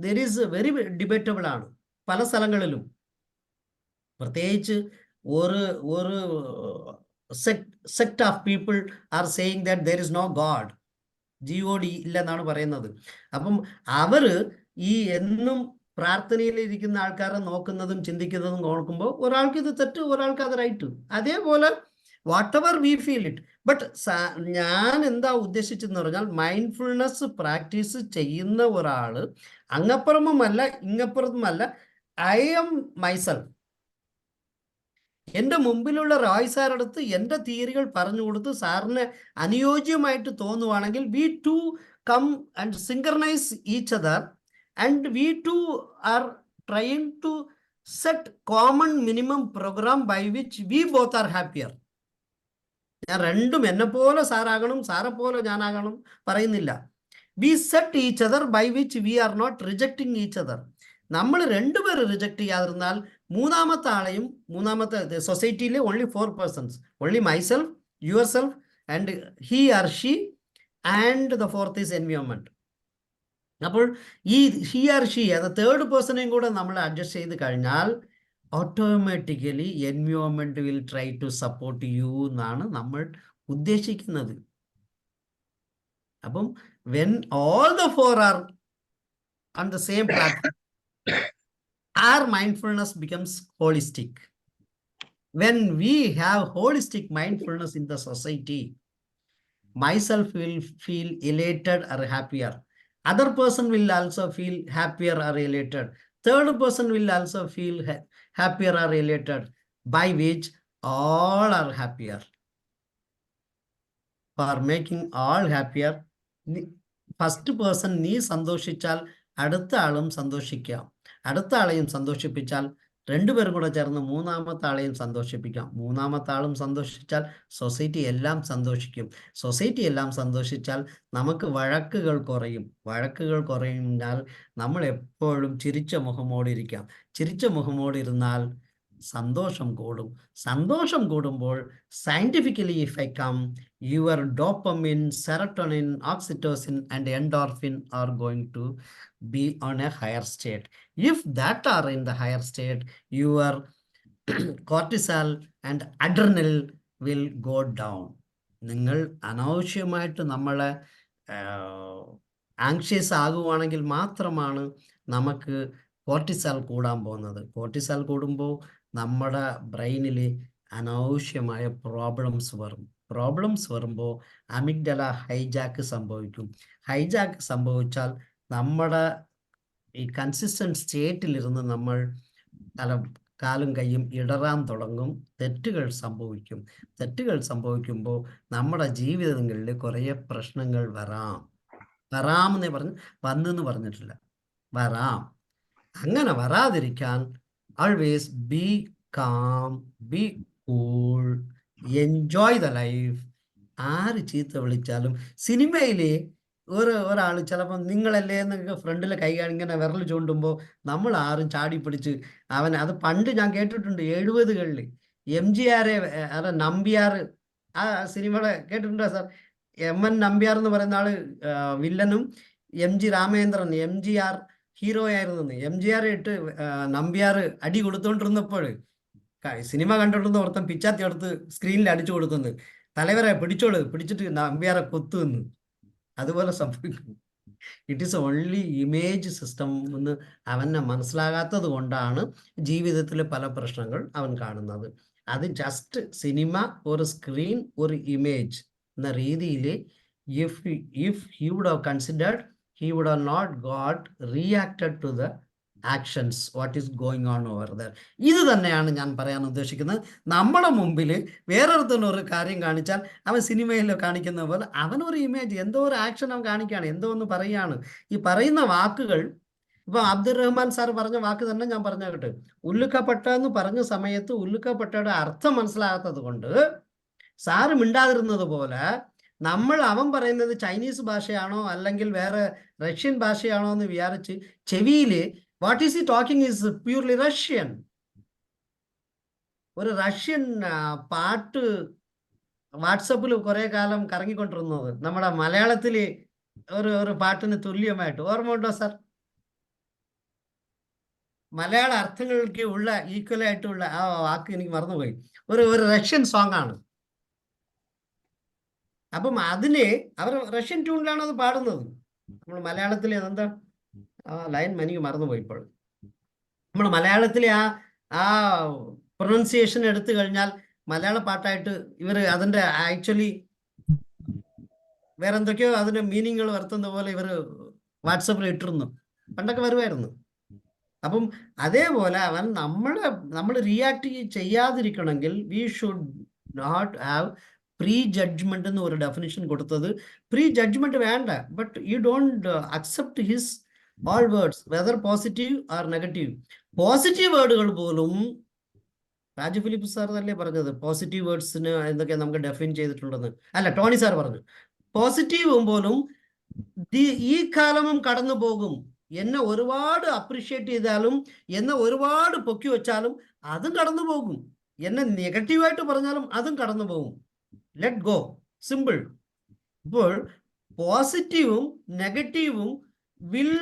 ദർ ഈസ് വെരി ഡിബേറ്റബിൾ ആണ് പല സ്ഥലങ്ങളിലും. പ്രത്യേകിച്ച് ഒരു sect of people are saying that there is no god, GOD ഇല്ലെന്നാണ് പറയുന്നത്. അപ്പം അവർ ഈ എന്നും പ്രാർത്ഥനയിൽ ഇരിക്കുന്ന ആൾക്കാരെ നോക്കുന്നതും ചിന്തിക്കുന്നതും നോക്കുമ്പോൾ ഒരാൾക്ക് ഇത് തെറ്റ്, ഒരാൾക്ക് അത് റൈറ്റ്. അതേപോലെ whatever we feel it. But ഞാൻ എന്താ ഉദ്ദേശിച്ചെന്ന് പറഞ്ഞാൽ മൈൻഡ്ഫുൾനെസ് പ്രാക്ടീസ് ചെയ്യുന്ന ഒരാൾ അങ്ങപ്പുറമല്ല ഇങ്ങപ്പുറത്തുമല്ല, ഐ എം മൈസെൽഫ്. എൻ്റെ മുമ്പിലുള്ള റോയ് സാറടുത്ത് എൻ്റെ തിയറികൾ പറഞ്ഞു കൊടുത്ത് സാറിന് അനുയോജ്യമായിട്ട് തോന്നുവാണെങ്കിൽ we two come and synchronise each other and we two are trying to set common minimum programme by which we both are happier. ഞാൻ രണ്ടും എന്നെ പോലെ സാറാകണം, സാറെ പോലെ ഞാനാകണം പറയുന്നില്ല. We set each other by which we are not rejecting each other. നമ്മൾ രണ്ടുപേർ റിജക്റ്റ് ചെയ്യാതിരുന്നാൽ മൂന്നാമത്തെ ആളെയും, മൂന്നാമത്തെ സൊസൈറ്റിയിലെ only 4 persons, only myself, yourself and he or she and the fourth is environment. അപ്പോൾ ഈ ഹി ആർ ഷീ അത് തേർഡ് പേഴ്സണെയും കൂടെ നമ്മൾ അഡ്ജസ്റ്റ് ചെയ്ത് കഴിഞ്ഞാൽ automatically environment will try to support you എന്നാണ് നമ്മൾ ഉദ്ദേശിക്കുന്നത്. അപ്പം when all the 4 are on the same platform, our mindfulness becomes holistic. When we have holistic mindfulness in the society, myself will feel elated or happier. Other person will also feel happier or elated. Third person will also feel happier or elated, by which all are happier. For making all happier, first person നീ സന്തോഷിച്ചാൽ അടുത്ത ആളും സന്തോഷിക്കാം. അടുത്ത ആളെയും സന്തോഷിപ്പിച്ചാൽ രണ്ടുപേരും കൂടെ ചേർന്ന് മൂന്നാമത്തെ ആളെയും സന്തോഷിപ്പിക്കാം. മൂന്നാമത്തെ ആളും സന്തോഷിച്ചാൽ സൊസൈറ്റി എല്ലാം സന്തോഷിക്കും. സൊസൈറ്റി എല്ലാം സന്തോഷിച്ചാൽ നമുക്ക് വഴക്കുകൾ കുറയും. വഴക്കുകൾ കുറഞ്ഞാൽ നമ്മൾ എപ്പോഴും ചിരിച്ച മുഖമോടിരിക്കാം. ചിരിച്ച മുഖമോടിരുന്നാൽ സന്തോഷം കൂടും. സന്തോഷം കൂടുമ്പോൾ scientifically if I come, your dopamine, serotonin, oxytocin and endorphin are going to be on a higher state. If that are in the higher state, your cortisol and adrenal will go down. നിങ്ങൾ അനാവശ്യമായിട്ട് നമ്മളെ anxious ആകുവാണെങ്കിൽ മാത്രമാണ് നമുക്ക് cortisol കൂടാൻ പോകുന്നത്. Cortisol കൂടുമ്പോൾ നമ്മുടെ ബ്രെയിനിൽ അനാവശ്യമായ പ്രോബ്ലംസ് വരും. പ്രോബ്ലംസ് വരുമ്പോൾ അമിഗ്ഡല ഹൈജാക്ക് സംഭവിക്കും. ഹൈജാക്ക് സംഭവിച്ചാൽ നമ്മുടെ ഈ കൺസിസ്റ്റന്റ് സ്റ്റേറ്റിലിരുന്ന് നമ്മൾ കാലും കൈയും ഇടറാൻ തുടങ്ങും. തെറ്റുകൾ സംഭവിക്കും. തെറ്റുകൾ സംഭവിക്കുമ്പോൾ നമ്മുടെ ജീവിതങ്ങളിൽ കുറേ പ്രശ്നങ്ങൾ വരാമെന്നേ വന്നെന്ന് പറഞ്ഞിട്ടില്ല, വരാം. അങ്ങനെ വരാതിരിക്കാൻ always B calm, B cool, enjoy the life. ആര് ചീത്ത വിളിച്ചാലും സിനിമയിലെ ഒരാൾ ചിലപ്പോൾ നിങ്ങളല്ലേ എന്നൊക്കെ ഫ്രണ്ടിൽ കൈ ഇങ്ങനെ വിരൽ ചൂണ്ടുമ്പോൾ നമ്മൾ ആരും ചാടി പിടിച്ച് അത് പണ്ട് ഞാൻ കേട്ടിട്ടുണ്ട് 70കളിൽ MGR നമ്പ്യാർ ആ സിനിമയുടെ കേട്ടിട്ടുണ്ടോ സാർ? MN നമ്പ്യാർ എന്ന് പറയുന്ന ആള് വില്ലനും MG രാമേന്ദ്രൻ MGR ഹീറോ ആയിരുന്നു. MGR ഇട്ട് നമ്പ്യാർ അടി കൊടുത്തോണ്ടിരുന്നപ്പോൾ സിനിമ കണ്ടോണ്ടിരുന്ന ഓർത്തം പിച്ചാത്തി എടുത്ത് സ്ക്രീനിൽ അടിച്ചു കൊടുത്തെന്ന്, തലവരെ പിടിച്ചിട്ട് നമ്പ്യാരെ കൊത്തുവെന്ന്. അതുപോലെ സംഭവിക്കുന്നു. It is only image system എന്ന് അവനെ മനസ്സിലാകാത്തത് കൊണ്ടാണ് ജീവിതത്തിൽ പല പ്രശ്നങ്ങൾ അവൻ കാണുന്നത്. അത് ജസ്റ്റ് സിനിമ, ഒരു സ്ക്രീൻ, ഒരു ഇമേജ് എന്ന രീതിയിൽ if he would have considered, he would have not reacted to the actions, what is going on over there. ഇത് തന്നെയാണ് ഞാൻ പറയാൻ ഉദ്ദേശിക്കുന്നത്. നമ്മുടെ മുമ്പിൽ വേറൊരുത്തന്നെ ഒരു കാര്യം കാണിച്ചാൽ അവൻ സിനിമയിൽ കാണിക്കുന്ന പോലെ അവനൊരു ഇമേജ്, എന്തോ ഒരു ആക്ഷൻ അവൻ കാണിക്കുകയാണ്, എന്തോ ഒന്ന് പറയുകയാണ്. ഈ പറയുന്ന വാക്കുകൾ, ഇപ്പൊ അബ്ദുറഹ്മാൻ സാർ പറഞ്ഞ വാക്ക് തന്നെ ഞാൻ പറഞ്ഞാകട്ടെ, ഉല്ലുക്കപ്പെട്ട എന്ന് പറഞ്ഞ സമയത്ത് ഉല്ലുക്കപ്പെട്ടയുടെ അർത്ഥം മനസ്സിലാകാത്തത് കൊണ്ട് സാറ് മിണ്ടാതിരുന്നത് പോലെ അവൻ പറയുന്നത് ചൈനീസ് ഭാഷയാണോ അല്ലെങ്കിൽ വേറെ റഷ്യൻ ഭാഷയാണോ എന്ന് വിചാരിച്ച് ചെവിയില് what is he talking is purely Russian. ഒരു റഷ്യൻ പാട്ട് വാട്സപ്പിൽ കുറെ കാലം കറങ്ങിക്കൊണ്ടിരുന്നത് നമ്മുടെ മലയാളത്തില് ഒരു പാട്ടിന് തുല്യമായിട്ട് ഓർമ്മ ഉണ്ടോ സാർ? മലയാള അർത്ഥങ്ങൾക്ക് ഉള്ള ഈക്വലായിട്ടുള്ള ആ വാക്ക് എനിക്ക് മറന്നുപോയി. ഒരു റഷ്യൻ സോങ് ആണ്. അപ്പം അതിന് അവർ റഷ്യൻ ട്യൂണിലാണ് അത് പാടുന്നത്. നമ്മൾ മലയാളത്തിൽ അതെന്താ ലൈൻ എനിക്ക് മറന്നുപോയി. ഇപ്പോൾ നമ്മൾ മലയാളത്തിലെ ആ പ്രൊനൗൺസിയേഷൻ എടുത്തു കഴിഞ്ഞാൽ മലയാള പാട്ടായിട്ട് ഇവർ അതിൻ്റെ ആക്ച്വലി വേറെ എന്തൊക്കെയോ അതിൻ്റെ മീനിങ്ങുകൾ വരുത്തുന്ന പോലെ ഇവർ വാട്സപ്പിൽ ഇട്ടിരുന്നു, പണ്ടൊക്കെ വരുമായിരുന്നു. അപ്പം അതേപോലെ അവൻ നമ്മൾ റിയാക്ട് ചെയ്യാതിരിക്കണമെങ്കിൽ we should not have pre judgement എന്ന് ഒരു ഡെഫിനിഷൻ കൊടുത്തത്. പ്രീ ജഡ്ജ്മെന്റ് വേണ്ട, but you don't accept his all words whether positive or negative. Positive വേർഡുകൾ പോലും രാജു ഫിലിപ്പ് സാർ തന്നെ പറഞ്ഞത് പോസിറ്റീവ് വേർഡ്സിന് എന്തൊക്കെ നമുക്ക് ഡെഫൈൻ ചെയ്തിട്ടുണ്ടെന്ന്. അല്ല, ടോണി സാർ പറഞ്ഞു പോസിറ്റീവും പോലും ഈ കാലവും കടന്നു പോകും. എന്നെ ഒരുപാട് അപ്രീഷിയേറ്റ് ചെയ്താലും എന്നെ ഒരുപാട് പൊക്കി വെച്ചാലും അതും കടന്നു പോകും. എന്നെ നെഗറ്റീവായിട്ട് പറഞ്ഞാലും അതും കടന്നു പോകും. Let go, simple. ഇപ്പോൾ പോസിറ്റീവും നെഗറ്റീവും will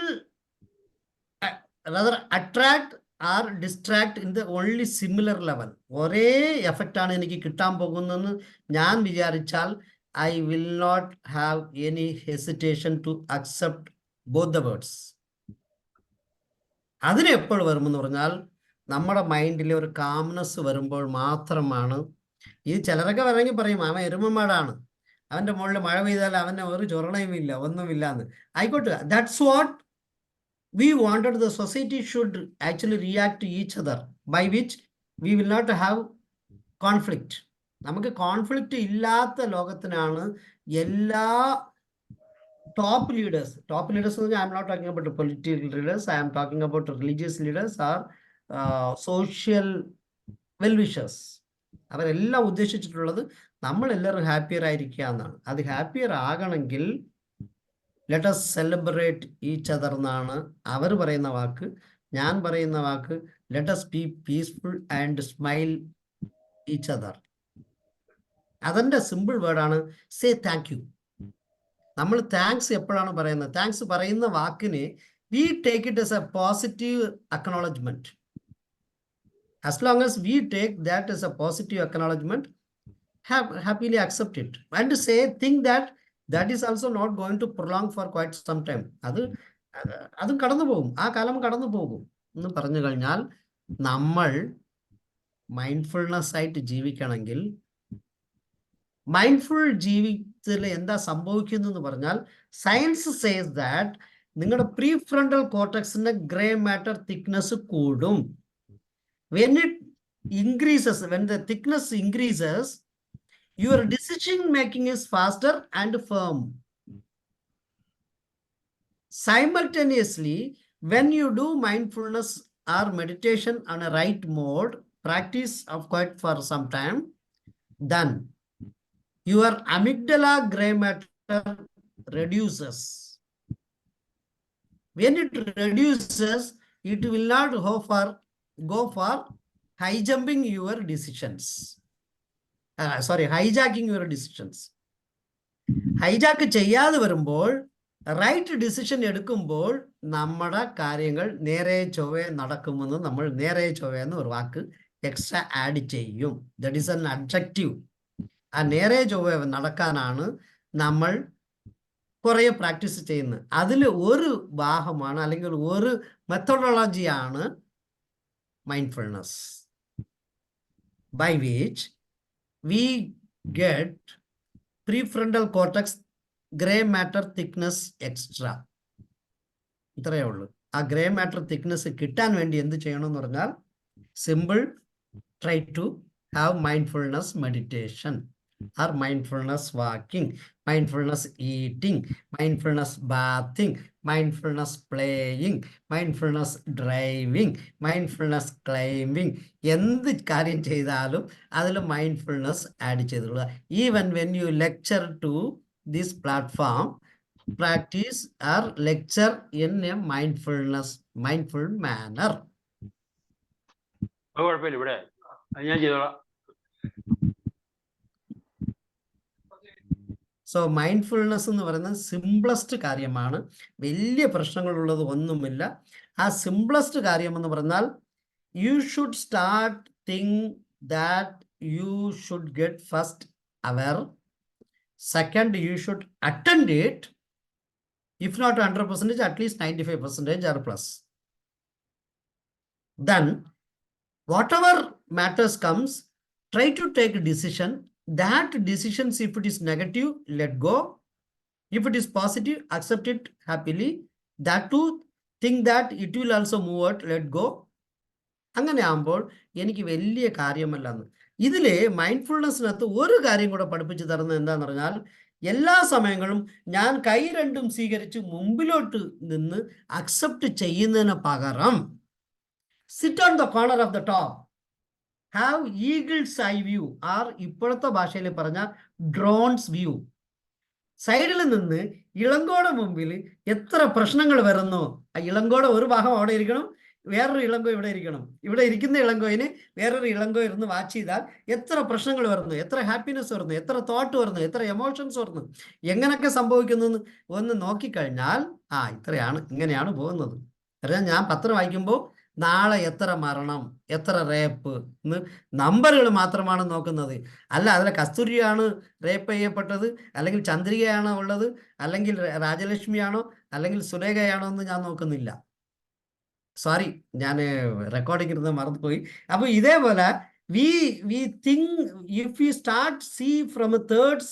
rather attract or distract in the only similar level. ഒരേ എഫക്റ്റ് ആണ് എനിക്ക് കിട്ടാൻ പോകുന്നതെന്ന് ഞാൻ വിചാരിച്ചാൽ I will not have any hesitation to accept both the words. അതിന് എപ്പോൾ വരുമെന്ന് പറഞ്ഞാൽ നമ്മുടെ മൈൻഡിൽ ഒരു കാംനെസ് വരുമ്പോൾ മാത്രമാണ്. ഇത് ചിലരൊക്കെ വേണമെങ്കിൽ പറയും അവൻ എരുമമാടാണ്, അവൻ്റെ മുകളിൽ മഴ പെയ്താൽ അവൻ്റെ ഒരു ചൊറണയുമില്ല, ഒന്നുമില്ല എന്ന്. ആയിക്കോട്ടെ, that's what we wanted the society should actually react to each other, by which we will not have conflict. നമുക്ക് കോൺഫ്ലിക്റ്റ് ഇല്ലാത്ത ലോകത്തിനാണ് എല്ലാ top leaders I am not talking about political leaders, I am talking about religious leaders or social well-wishers. അവരെല്ലാം ഉദ്ദേശിച്ചിട്ടുള്ളത് നമ്മളെല്ലാവരും happier ആയിരിക്കുക എന്നാണ്. അത് happier ആകണമെങ്കിൽ let us celebrate each other എന്നാണ് അവർ പറയുന്ന വാക്ക്. ഞാൻ പറയുന്ന വാക്ക് let us be peaceful and smile each other. അതിൻ്റെ സിമ്പിൾ വേർഡാണ് സേ താങ്ക് യു. നമ്മൾ താങ്ക്സ് എപ്പോഴാണ് പറയുന്നത്? താങ്ക്സ് പറയുന്ന വാക്കിനെ we take it as a positive acknowledgement. As long as we take that as a positive acknowledgement, happily accept it and say, think that is also not going to prolong for quite some time. അതും കടന്നു പോകും, ആ കാലം കടന്നു പോകും എന്ന് പറഞ്ഞു കഴിഞ്ഞാൽ നമ്മൾ മൈൻഡ്ഫുൾനെസ് ആയിട്ട് ജീവിക്കണമെങ്കിൽ മൈൻഡ്ഫുൾ ജീവിതത്തിൽ എന്താ സംഭവിക്കുന്നു എന്ന് പറഞ്ഞാൽ സയൻസ് സേസ് ദാറ്റ് നിങ്ങളുടെ പ്രീ ഫ്രണ്ടൽ കോർട്ടക്സിന്റെ ഗ്രേ മാറ്റർ തിക്നെസ് കൂടും. when it increases, when the thickness increases, your decision making is faster and firm. Simultaneously, when you do mindfulness or meditation on a right mode, practice of quite for some time, then your amygdala gray matter reduces. When it reduces, it will not go for hijacking your decisions. Hijacking your decisions. Hijack ചെയ്യാതെ വരുമ്പോൾ, right decision എടുക്കുമ്പോൾ നമ്മുടെ കാര്യങ്ങൾ നേരെ ചൊവ്വേ നടക്കുമെന്ന് നമ്മൾ നേരെ ചൊവ്വേ എന്ന് ഒരു വാക്ക് എക്സ്ട്രാ ആഡ് ചെയ്യും. That is N adjective. ആ നേരെ ചൊവ്വേ നടക്കാനാണ് നമ്മൾ കുറേ പ്രാക്ടീസ് ചെയ്യുന്നത്. അതിൽ ഒരു ഭാഗമാണ് അല്ലെങ്കിൽ ഒരു മെത്തഡോളജിയാണ് mindfulness, by which we get prefrontal cortex gray matter thickness extra. ഇത്രയേ ഉള്ളൂ. ആ ഗ്രേ മാറ്റർ തിക്നെസ് കിട്ടാൻ വേണ്ടി എന്ത് ചെയ്യണമെന്ന് പറഞ്ഞാൽ, simple, try to have mindfulness meditation or mindfulness walking, mindfulness eating, mindfulness bathing, mindfulness playing, mindfulness driving, mindfulness climbing. എന്ത് കാര്യം ചെയ്താലും അതിൽ മൈൻഡ്ഫുൾനെസ് ആഡ് ചെയ്തിട്ടുള്ള. Even when you lecture to this platform, practice or lecture in a mindful manner.
കുഴപ്പമില്ല, ഇവിടെ ഞാൻ ചെയ്തോളാം.
So mindfulness എന്ന് പറയുന്നത് സിംപ്ലസ്റ്റ് കാര്യമാണ്. വലിയ പ്രശ്നങ്ങളുള്ളത് ഒന്നുമില്ല. ആ സിംപ്ലസ്റ്റ് കാര്യം എന്ന് പറഞ്ഞാൽ, you should start think that you should get first aware. Second, you should attend it. If not 100%, at least 95% or plus. Then, whatever matters comes, try to take a decision. That decisions, if it is negative, let go. If it is positive, accept it happily. That too, think that it will also move out, let go. അങ്ങനെ ആകുമ്പോൾ എനിക്ക് വലിയ കാര്യമല്ലെന്ന്. ഇതിൽ മൈൻഡ്ഫുൾനെസ്സിനകത്ത് ഒരു കാര്യം കൂടെ പഠിപ്പിച്ചു തരുന്നത് എന്താണെന്ന് പറഞ്ഞാൽ, എല്ലാ സമയങ്ങളും ഞാൻ കൈ രണ്ടും സ്വീകരിച്ച് മുമ്പിലോട്ട് നിന്ന് അക്സെപ്റ്റ് ചെയ്യുന്നതിന് പകരം, sit on the corner of the top, have eagle's eye view, or ഇപ്പോഴത്തെ ഭാഷയിൽ പറഞ്ഞ ഡ്രോൺസ് വ്യൂ. സൈഡിൽ നിന്ന് ഇളങ്കോടെ മുമ്പിൽ എത്ര പ്രശ്നങ്ങൾ വരുന്നു, ആ ഇളങ്കോടെ ഒരു ഭാഗം അവിടെ ഇരിക്കണം, വേറൊരു ഇളങ്കോ ഇവിടെ ഇരിക്കണം. ഇവിടെ ഇരിക്കുന്ന ഇളങ്കോയിന് വേറൊരു ഇളങ്കോ ഇരുന്ന് വാച്ച് ചെയ്താൽ എത്ര പ്രശ്നങ്ങൾ വരുന്നു, എത്ര ഹാപ്പിനെസ് വരുന്നു, എത്ര തോട്ട് വരുന്നു, എത്ര എമോഷൻസ് വരുന്നു, എങ്ങനെയൊക്കെ സംഭവിക്കുന്നു എന്ന് ഒന്ന് നോക്കിക്കഴിഞ്ഞാൽ, ഇത്രയാണ്, ഇങ്ങനെയാണ് പോകുന്നത്. അറിയാം, ഞാൻ പത്രം വായിക്കുമ്പോൾ നാളെ എത്ര മരണം, എത്ര റേപ്പ് എന്ന് നമ്പറുകൾ മാത്രമാണ് നോക്കുന്നത്. അല്ല അതിലെ കസ്തൂരിയാണ് റേപ്പ് ചെയ്യപ്പെട്ടത്, അല്ലെങ്കിൽ ചന്ദ്രികയാണോ ഉള്ളത്, അല്ലെങ്കിൽ രാജലക്ഷ്മിയാണോ, അല്ലെങ്കിൽ സുലേഖയാണോ എന്ന് ഞാൻ നോക്കുന്നില്ല. സോറി, ഞാൻ റെക്കോർഡിംഗ് ഇരുന്ന് മറന്നുപോയി. അപ്പോൾ ഇതേപോലെ we think, if we start see from a third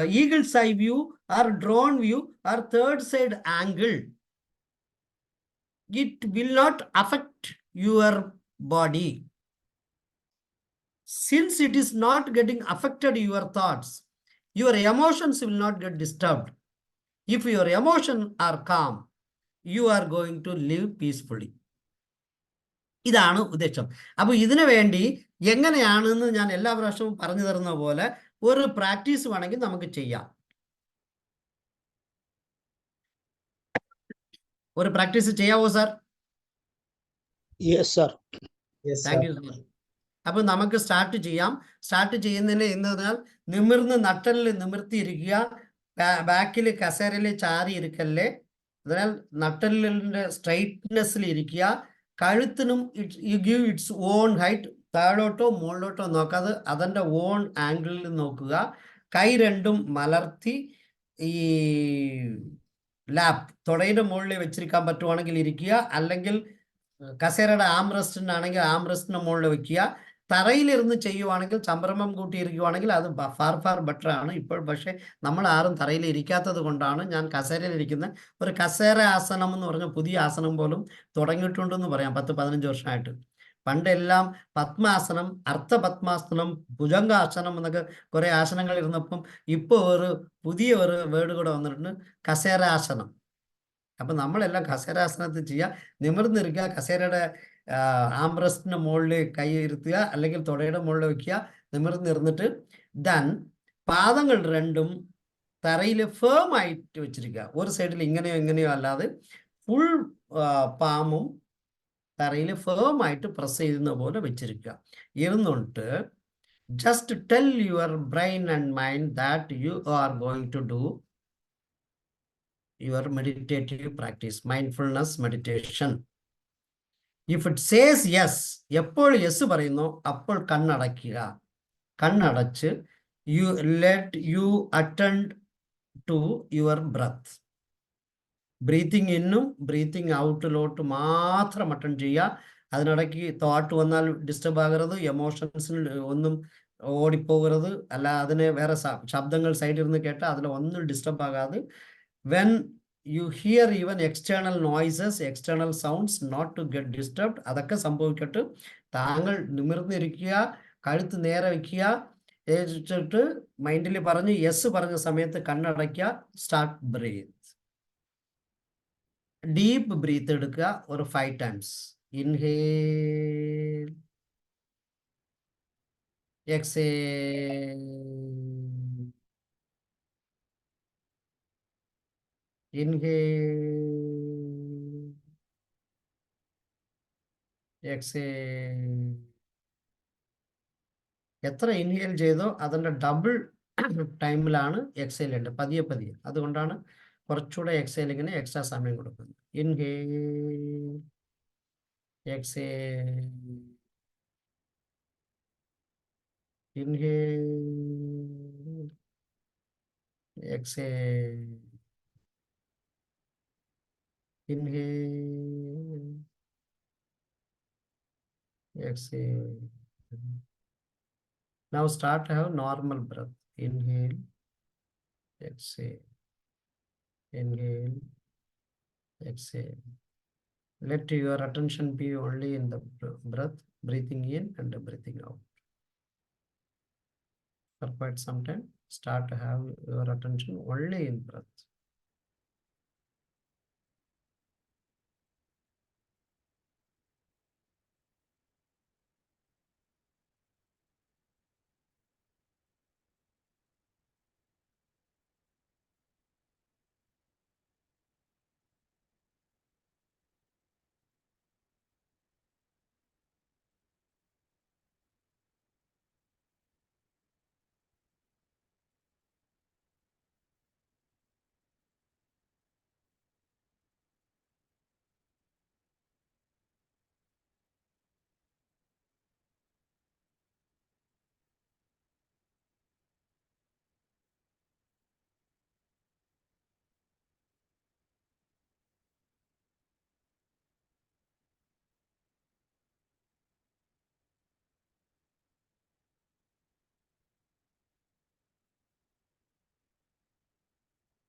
eagle's eye view or drone view or third side angle, it will not affect your body. Since it is not getting affected your thoughts, your emotions will not get disturbed. If your emotions are calm, you are going to live peacefully. ഇതാണ് ഉദ്ദേശം. അപ്പോൾ ഇതിനു വേണ്ടി എങ്ങനെയാണെന്ന് ഞാൻ എല്ലാ പ്രാവശ്യവും പറഞ്ഞു തരുന്ന പോലെ ഒരു പ്രാക്ടീസ് വേണമെങ്കിൽ നമുക്ക് ചെയ്യാം. ഒരു പ്രാക്ടീസ് ചെയ്യാവോ sir?
Yes sir.
Thank you sir. അപ്പോൾ നമുക്ക് സ്റ്റാർട്ട് ചെയ്യാം. സ്റ്റാർട്ട് ചെയ്യുന്നതിന് എന്ന് പറഞ്ഞാൽ, നിമിർന്ന് നട്ടലിൽ നിമിർത്തിയിരിക്കുക, ബാക്കിൽ കസേരയിൽ ചാരി ഇരിക്കല്ലേ. അതിനാൽ നട്ടലിൻ്റെ സ്ട്രൈറ്റ്നെസ്സിൽ ഇരിക്കുക. കഴുത്തിനും you give its own height. താഴോട്ടോ മുകളിലോട്ടോ നോക്കാതെ അതിൻ്റെ ഓൺ ആംഗിളിൽ നോക്കുക. കൈ രണ്ടും മലർത്തി ഈ ലാപ്പ് തുടയുടെ മുകളിൽ വെച്ചിരിക്കാൻ പറ്റുവാണെങ്കിൽ ഇരിക്കുക, അല്ലെങ്കിൽ കസേരയുടെ ആംറെസ്റ്റിനാണെങ്കിൽ ആംറെസ്റ്റിന് മുകളിൽ വെക്കുക. തറയിലിരുന്ന് ചെയ്യുവാണെങ്കിൽ, സംരംഭം കൂട്ടിയിരിക്കുവാണെങ്കിൽ അത് ഫാർ ബെറ്റർ ആണ്. ഇപ്പോൾ പക്ഷേ നമ്മൾ ആരും തറയിൽ ഇരിക്കാത്തത് കൊണ്ടാണ് ഞാൻ കസേരയിൽ ഇരിക്കുന്നത്. ഒരു കസേര ആസനം എന്ന് പറഞ്ഞ പുതിയ ആസനം പോലും തുടങ്ങിയിട്ടുണ്ടെന്ന് പറയാം 10-15 വർഷമായിട്ട്. പണ്ടെല്ലാം പത്മാസനം, അർത്ഥപത്മാസനം, ഭുജംഗാസനം എന്നൊക്കെ കുറേ ആസനങ്ങൾ ഇരുന്നപ്പം ഇപ്പോൾ പുതിയ ഒരു വേർഡ് കൂടെ വന്നിട്ടുണ്ട്, കസേരാസനം. അപ്പം നമ്മളെല്ലാം കസേരാസനത്തിൽ ചെയ്യുക. നിമിർന്നിരിക്കുക, കസേരയുടെ ആംബ്രസ്റ്റിന് മുകളിൽ കൈ ഇരുത്തുക, അല്ലെങ്കിൽ തുടയുടെ മുകളിൽ വയ്ക്കുക, നിമിർന്നിരുന്നിട്ട് ദെൻ പാദങ്ങൾ രണ്ടും തറയിൽ ഫേം ആയിട്ട് വെച്ചിരിക്കുക. ഒരു സൈഡിൽ ഇങ്ങനെയോ ഇങ്ങനെയോ അല്ലാതെ ഫുൾ പാമും തറയിൽ ഫേം ആയിട്ട് പ്രസ് ചെയ്യുന്ന പോലെ വെച്ചിരിക്കുക. ഇരുന്നിട്ട് just tell your brain and mind that you are going to do your meditative practice, mindfulness meditation. If it says yes, എപ്പോൾ യെസ് പറയുന്നു അപ്പോൾ കണ്ണടയ്ക്കുക. കണ്ണടച്ച് you let you attend to your breath. Breathing ഇന്നും breathing ഔട്ടിലോട്ട് മാത്രം attend ചെയ്യുക. അതിനിടയ്ക്ക് thought വന്നാൽ disturb ആകരുത്, എമോഷൻസിൽ ഒന്നും ഓടിപ്പോകരുത്, അല്ല അതിനെ വേറെ ശബ്ദങ്ങൾ സൈഡിൽ നിന്ന് കേട്ടാൽ അതിൽ ഒന്നും ഡിസ്റ്റർബ് ആകാതെ when you hear even external noises, external sounds, not to get disturbed. അതൊക്കെ സംഭവിക്കട്ടെ. താങ്കൾ നിമിർന്നിരിക്കുക, കഴുത്ത് നേരെ വയ്ക്കുക, ഏറ്റിട്ട് മൈൻഡിൽ പറഞ്ഞ് യെസ് പറഞ്ഞ സമയത്ത് കണ്ണടയ്ക്കുക. Start breath. ഡീപ്പ് ബ്രീത്ത് എടുക്കുക ഒരു 5 times. Inhale, exhale, inhale, exhale. എത്ര ഇൻഹേൽ ചെയ്തോ അതിൻ്റെ ഡബിൾ ടൈമിലാണ് എക്സേൽ ഉണ്ട്, പതിയെ പതിയെ. അതുകൊണ്ടാണ് കുറച്ചുകൂടെ എക്സേലിങ്ങിന് എക്സ്ട്രാ സമയം കൊടുക്കുന്നത്. Inhale, exhale, inhale, exhale, inhale, exhale. Now start to have normal breath. Inhale, exhale, inhale, exhale. Let your attention be only in the breath, breathing in and breathing out. For quite some time, start to have your attention only in breath.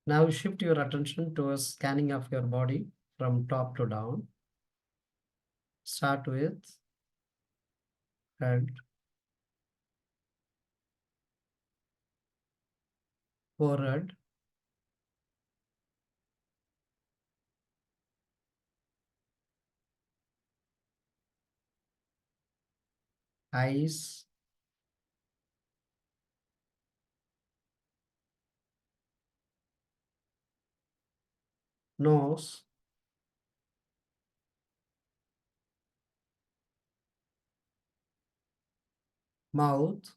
Now shift your attention towards scanning of your body from top to down. Start with head, forehead, eyes, nose, mouth,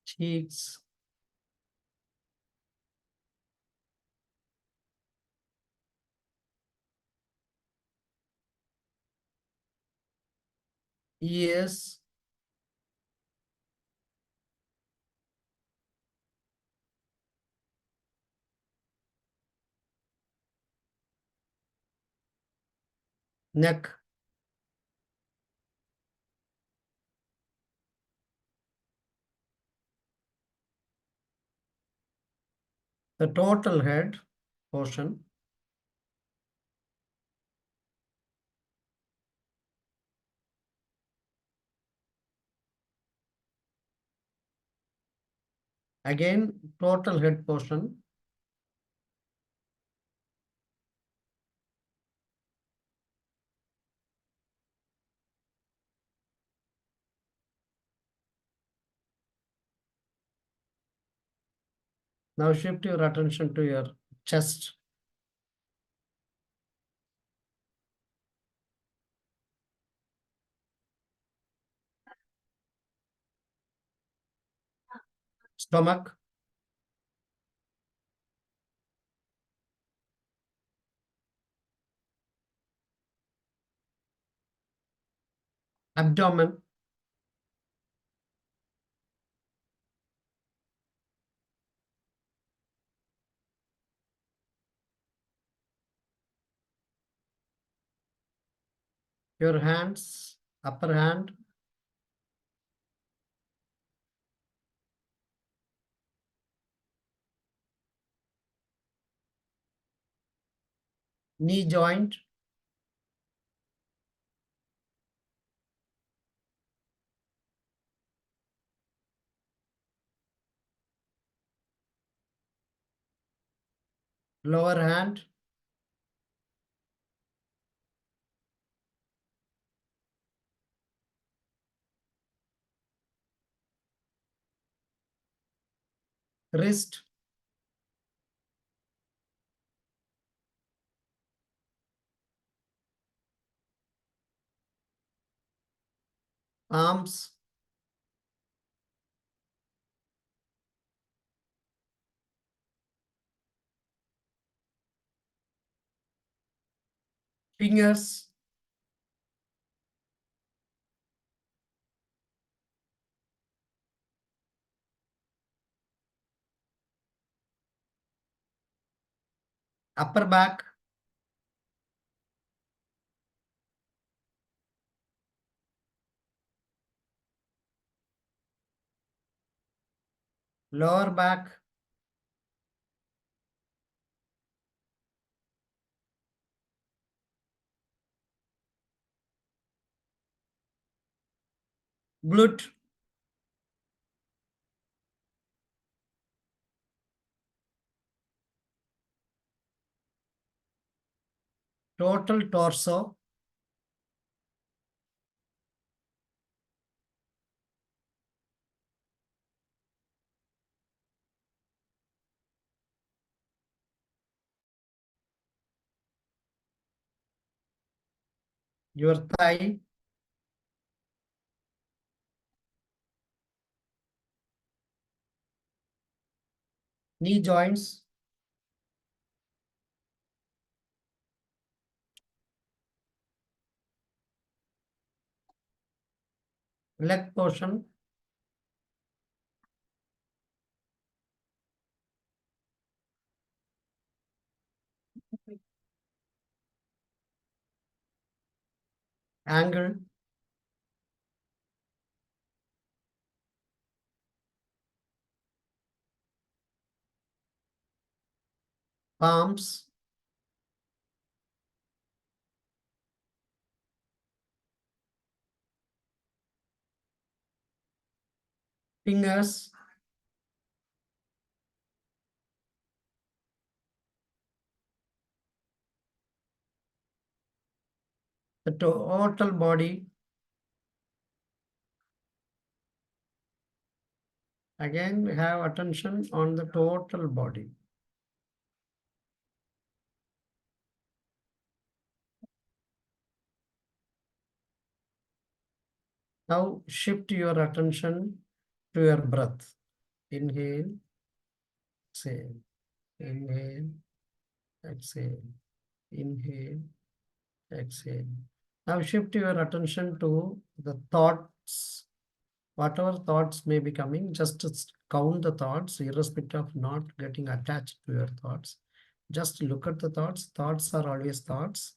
cheeks, ears, neck, the total head portion, again total head portion, now shift your attention to your chest, Stomach. Abdomen. Your hands, upper hand. Knee joint. Lower hand. Wrist. Arms. Fingers. Upper back. Lower back. Glute. Total torso. Your thigh. Knee joints. Leg portion. Angle. Palms. Fingers. The total body. Again, have attention on the total body. Now shift your attention to your breath. Inhale, exhale, inhale, exhale, inhale, exhale. Now shift your attention to the thoughts. Whatever thoughts may be coming, just count the thoughts, irrespective of not getting attached to your thoughts. Just look at the thoughts. Thoughts are always thoughts.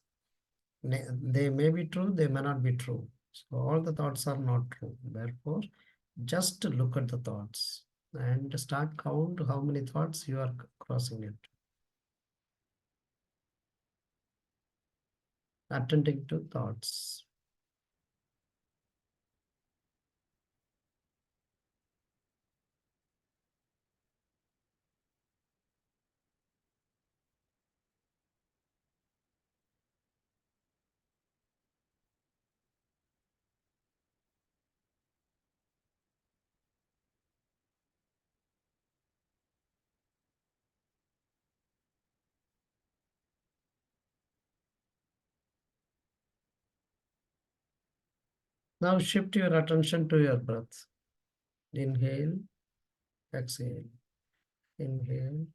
They may be true, they may not be true. So all the thoughts are not true. Therefore, just look at the thoughts and start count how many thoughts you are crossing it. Attending to thoughts. Now shift your attention to your breath. Inhale, exhale, inhale,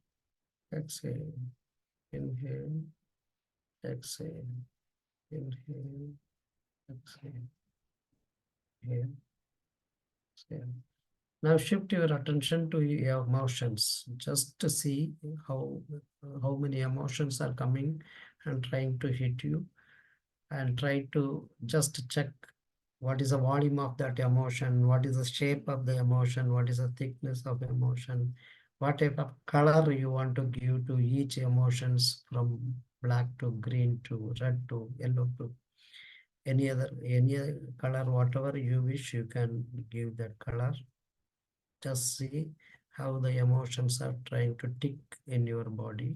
exhale, inhale, exhale, inhale, exhale, inhale, exhale. Now shift your attention to your emotions. Just to see how many emotions are coming and trying to hit you, and try to just check what is the volume of that emotion, what is the shape of the emotion, what is the thickness of emotion, what type of color you want to give to each emotions, from black to green to red to yellow to any color, whatever you wish, you can give that color. Just see how the emotions are trying to tick in your body.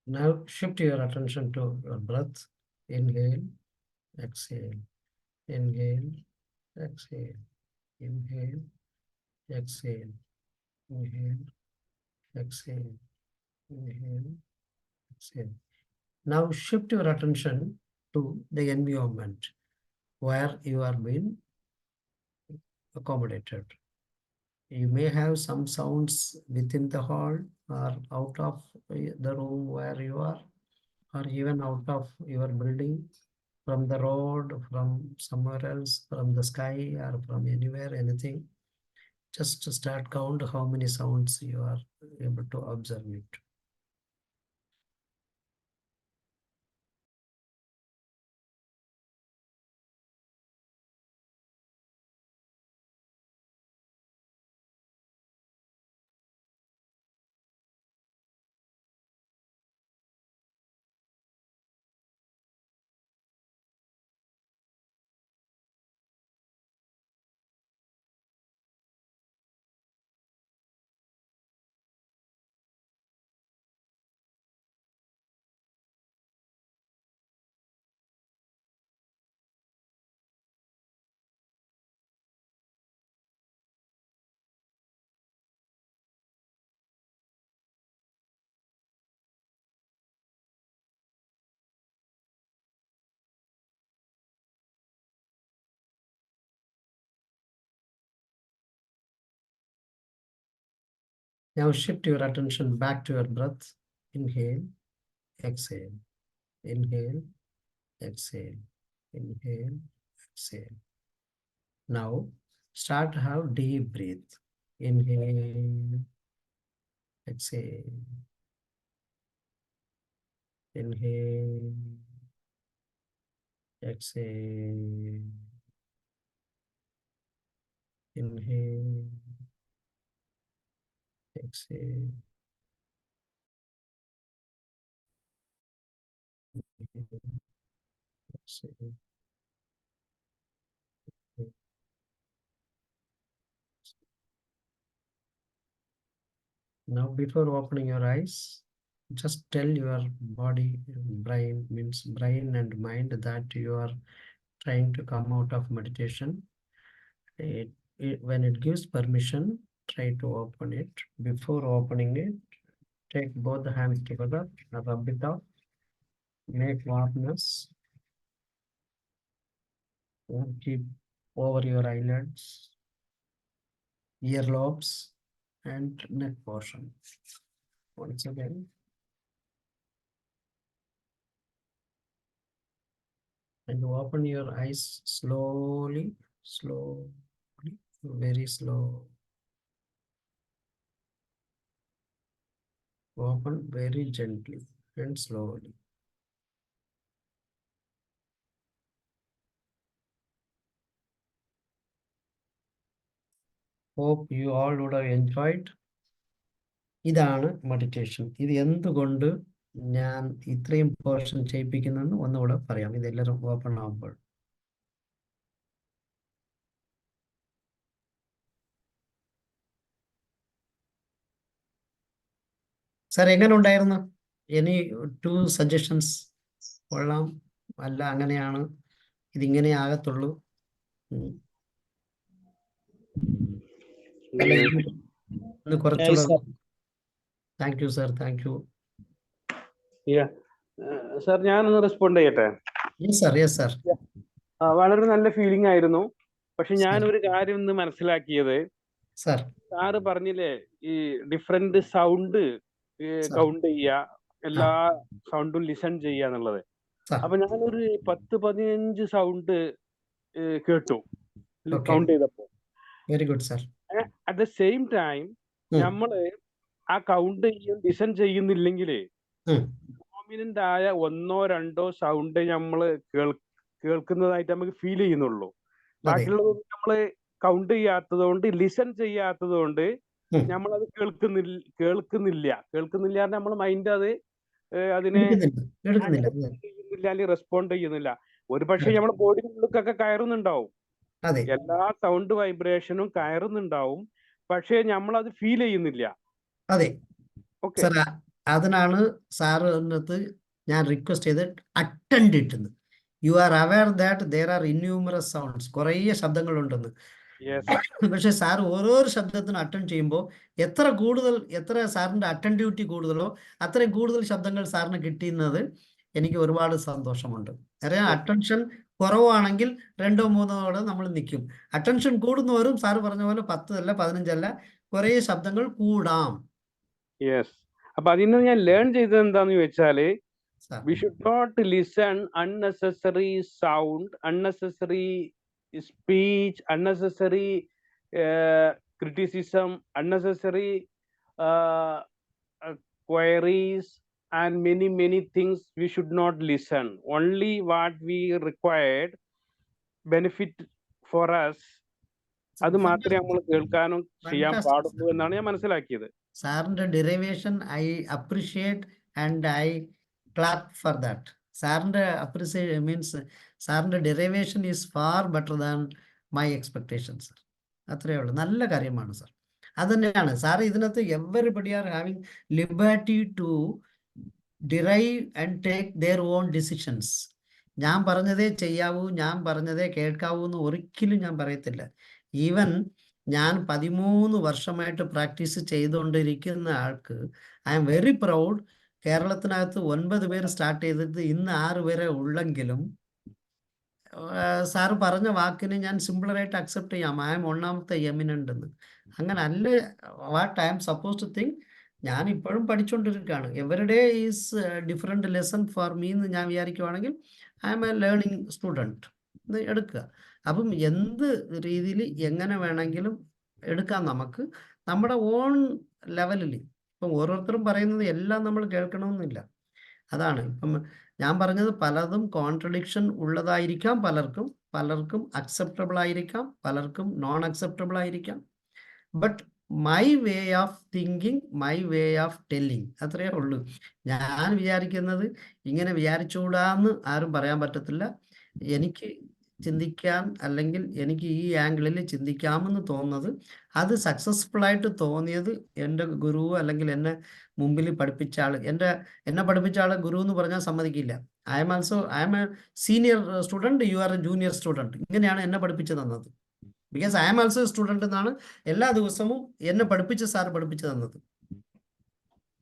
Now shift your attention to your breath. Inhale, exhale, inhale, exhale, inhale, exhale, inhale, exhale, inhale, exhale. Now shift your attention to the environment where you are being accommodated. You may have some sounds within the hall or out of the room where you are, or even out of your building, from the road, from somewhere else, from the sky, or from anywhere, anything. Just to start count how many sounds you are able to observe it. Now shift your attention back to your breath. Inhale, exhale, inhale, exhale, inhale, exhale. Now start to have deep breath. Inhale, exhale, inhale, exhale, inhale, exhale, exhale. Now before opening your eyes, just tell your body, brain and mind, that you are trying to come out of meditation. When it gives permission, try to open it. Before opening it, take both the hands together, rub it out, make warmness, and keep over your eyelids, earlobes, and neck portion. Once again. And open your eyes slowly, very slow. Open very gently and slowly. Hope you all would have enjoyed ഇതാണ് meditation. ഇത് എന്തുകൊണ്ട് ഞാൻ ഇത്രയും portion ചെയ്യിപ്പിക്കുന്നെന്ന് ഒന്നുകൂടെ പറയാം, ഇതെല്ലാവരും open ആകുമ്പോൾ. Sir എങ്ങനെ ഉണ്ടായിരുന്നു? Any 2 suggestions? കൊള്ളാം, അല്ല അങ്ങനെയാണ്, ഇതിങ്ങനെ ആകത്തുള്ളൂ, അല്ല ഇന്ന് കുറച്ചുകൂടെ. Thank you sir, thank you.
Sir ഞാനൊന്ന് റെസ്പോണ്ട് ചെയ്യട്ടെ?
Yes sir, yes sir.
വളരെ നല്ല ഫീലിംഗ് ആയിരുന്നു. പക്ഷെ ഞാനൊരു കാര്യം ഇന്ന് മനസ്സിലാക്കിയത്, സാറ് പറഞ്ഞില്ലേ ഈ ഡിഫറെന്റ് സൗണ്ട് കൗണ്ട് ചെയ്യുക, എല്ലാ സൗണ്ടും ലിസൺ ചെയ്യുക എന്നുള്ളത്. അപ്പൊ ഞാനൊരു 10-15 സൗണ്ട് കേട്ടു കൗണ്ട് ചെയ്തപ്പോ.
Very good sir.
At the same time നമ്മള് ആ കൗണ്ട് ലിസൺ ചെയ്യുന്നില്ലെങ്കിലേ ഡോമിനന്റ് ആയ 1-2 സൗണ്ട് നമ്മള് കേൾക്കുന്നതായിട്ട് നമുക്ക് ഫീൽ ചെയ്യുന്നുള്ളൂ. ബാക്കിയുള്ളത് നമ്മള് കൗണ്ട് ചെയ്യാത്തത് കൊണ്ട്, ലിസൺ ചെയ്യാത്തത് കൊണ്ട് നമ്മളത് കേൾക്കുന്നില്ല നമ്മൾ മൈൻഡ് അതിനെ ചെയ്യുന്നില്ല, റെസ്പോണ്ട് ചെയ്യുന്നില്ല. ഒരു പക്ഷെ നമ്മുടെ ബോഡിയിലേക്കൊക്കെ കയറുന്നുണ്ടാവും, എല്ലാ സൗണ്ട് വൈബ്രേഷനും കയറുന്നുണ്ടാവും, പക്ഷെ നമ്മളത് ഫീൽ ചെയ്യുന്നില്ല.
അതെ സാർ, അതിനാണ് സാറിനകത്ത് ഞാൻ റിക്വസ്റ്റ് ചെയ്ത് അറ്റൻഡ് ഇട്ടുന്നത്. You are aware that there are innumerous sounds, കുറേ ശബ്ദങ്ങളുണ്ടെന്ന്. പക്ഷെ സാർ ഓരോരോ ശബ്ദത്തിനും അറ്റൻഡ് ചെയ്യുമ്പോൾ എത്ര സാറിൻ്റെ അറ്റൻഡിവിറ്റി കൂടുതലോ അത്രയും കൂടുതൽ ശബ്ദങ്ങൾ സാറിന് കിട്ടുന്നത് എനിക്ക് ഒരുപാട് സന്തോഷമുണ്ട്. അറിയാം, അറ്റൻഷൻ കുറവാണെങ്കിൽ 2-3 നമ്മൾ നിൽക്കും. അറ്റൻഷൻ കൂടുന്നവരും സാറ് പറഞ്ഞ പോലെ 10 അല്ല 15 അല്ല, കുറേ ശബ്ദങ്ങൾ കൂടാം.
യെസ്. അപ്പൊ അതിന് ഞാൻ ലേൺ ചെയ്തത് എന്താന്ന് ചോദിച്ചാല്, we should not listen unnecessary sound, unnecessary speech, unnecessary criticism, unnecessary queries, and many things we should not listen. Only what we required benefit for us, അത് മാത്രമേ നമ്മൾ കേൾക്കാനും ചെയ്യാൻ പാടുള്ളൂ എന്നാണ് ഞാൻ മനസ്സിലാക്കിയത്.
സാറിന്റെ derivation I appreciate and I clap for that. സാറിന്റെ അപ്രീസിയേഷൻ മീൻസ് സാറിന്റെ derivation is far better than my expectations. അത്രയേ ഉള്ളൂ, നല്ല കാര്യമാണ് സാർ. അത് തന്നെയാണ് സാർ, ഇതിനകത്ത് everybody are having liberty to derive and take their own decisions. ഞാൻ പറഞ്ഞതേ ചെയ്യാവൂ, ഞാൻ പറഞ്ഞതേ കേൾക്കാവൂ എന്ന് ഒരിക്കലും ഞാൻ പറയത്തില്ല. ഈവൻ ഞാൻ 13 വർഷമായിട്ട് പ്രാക്ടീസ് ചെയ്തുകൊണ്ടിരിക്കുന്ന ആൾക്ക് ഐ ആം വെരി പ്രൗഡ്. കേരളത്തിനകത്ത് 9 പേര് സ്റ്റാർട്ട് ചെയ്തിട്ട് ഇന്ന് 6 പേരെ ഉള്ളെങ്കിലും സാറ് പറഞ്ഞ വാക്കിന് ഞാൻ സിമ്പിളറായിട്ട് അക്സെപ്റ്റ് ചെയ്യാം. ഐ എം ഒന്നാമത്തെ എമിനൻ്റ് എന്ന്. അങ്ങനെ അല്ല what I M suppose to think. ഞാൻ ഇപ്പോഴും പഠിച്ചുകൊണ്ടിരിക്കുകയാണ്. Every day is different lesson for me എന്ന് ഞാൻ വിചാരിക്കുവാണെങ്കിൽ I am A learning student എന്ന് എടുക്കുക. അപ്പം എന്ത് രീതിയിൽ എങ്ങനെ വേണമെങ്കിലും എടുക്കാം നമുക്ക്, നമ്മുടെ ഓൺ ലെവലിൽ. ഇപ്പം ഓരോരുത്തരും പറയുന്നത് എല്ലാം നമ്മൾ കേൾക്കണമെന്നില്ല. അതാണ് ഇപ്പം ഞാൻ പറഞ്ഞത്. പലതും കോൺട്രഡിക്ഷൻ ഉള്ളതായിരിക്കാം, പലർക്കും അക്സെപ്റ്റബിൾ ആയിരിക്കാം, പലർക്കും നോൺ അക്സെപ്റ്റബിൾ ആയിരിക്കാം. But my way of thinking, my way of telling, അത്രയേ ഉള്ളൂ. ഞാൻ വിചാരിക്കുന്നത് ഇങ്ങനെ വിചാരിച്ചുകൂടാന്ന് ആരും പറയാൻ പറ്റത്തില്ല. എനിക്ക് ചിന്തിക്കാൻ, അല്ലെങ്കിൽ എനിക്ക് ഈ ആംഗിളിൽ ചിന്തിക്കാമെന്ന് തോന്നുന്നത്, അത് സക്സസ്ഫുൾ ആയിട്ട് തോന്നിയത് എൻ്റെ ഗുരു അല്ലെങ്കിൽ എന്നെ മുമ്പിൽ പഠിപ്പിച്ച ആൾ, എന്നെ പഠിപ്പിച്ച ആൾ ഗുരു എന്ന് പറഞ്ഞാൽ സമ്മതിക്കില്ല. I am A senior student, you are A junior student, ഇങ്ങനെയാണ് എന്നെ പഠിപ്പിച്ചു തന്നത്. Because I M also student എന്നാണ് എല്ലാ ദിവസവും എന്നെ പഠിപ്പിച്ച സാർ പഠിപ്പിച്ചു തന്നത്.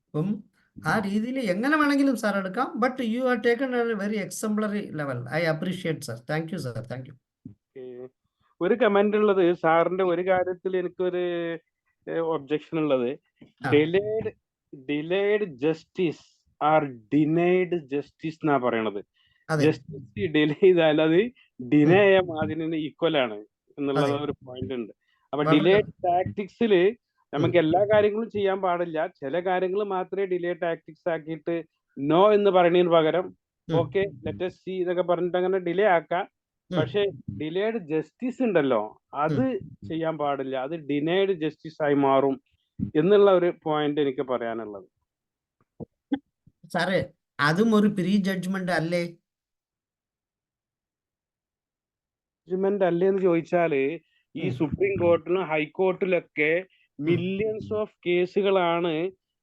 അപ്പം ആ രീതിയിൽ എങ്ങനെ വേണമെങ്കിലും സാർ എടുക്കാം. But you are taken a very exemplary level. I appreciate sir. Thank you sir, thank you.
ഒരു കമന്റ് ഉള്ളത് സാറിന്റെ ഒരു കാര്യത്തിൽ എനിക്കൊരു ഒബ്ജക്ഷൻ ഉള്ളത്, delayed justice are denied justice എന്നാ പറയണത്. ജസ്റ്റിസ് ഡിലേ ചെയ്താൽ അത് ഡിനേ ചെയ്യാൻ അതിന് ഈക്വൽ ആണ് എന്നുള്ളത് ഒരു പോയിന്റ് ഉണ്ട്. അപ്പൊ ഡിലേഡ് ടാക്ടിക്സില് നമുക്ക് എല്ലാ കാര്യങ്ങളും ചെയ്യാൻ പാടില്ല. ചില കാര്യങ്ങൾ മാത്രമേ ഡിലേ ടാക്ടിക്സ് ആക്കിയിട്ട് നോ എന്ന് പറയുന്നതിന് പകരം ഓക്കെ ലെറ്റ് us see എന്നൊക്കെ പറഞ്ഞിട്ട് അങ്ങനെ ഡിലേ ആക്കാം. പക്ഷെ ഡിലേഡ് ജസ്റ്റിസ് ഉണ്ടല്ലോ, അത് ചെയ്യാൻ പാടില്ല. അത് ഡിനൈഡ് ജസ്റ്റിസ് ആയി മാറും എന്നുള്ള ഒരു പോയിന്റ് എനിക്ക് പറയാനുള്ളത്.
സാറേ, അതും ഒരു പ്രീ ജഡ്ജ്മെന്റ് അല്ലേ?
ജഡ്ജ്മെന്റ് അല്ലേന്ന് ചോദിച്ചാല് ഈ സുപ്രീം കോർട്ടിലും ഹൈക്കോർട്ടിലൊക്കെ മില്യൺസ് ഓഫ് കേസുകളാണ്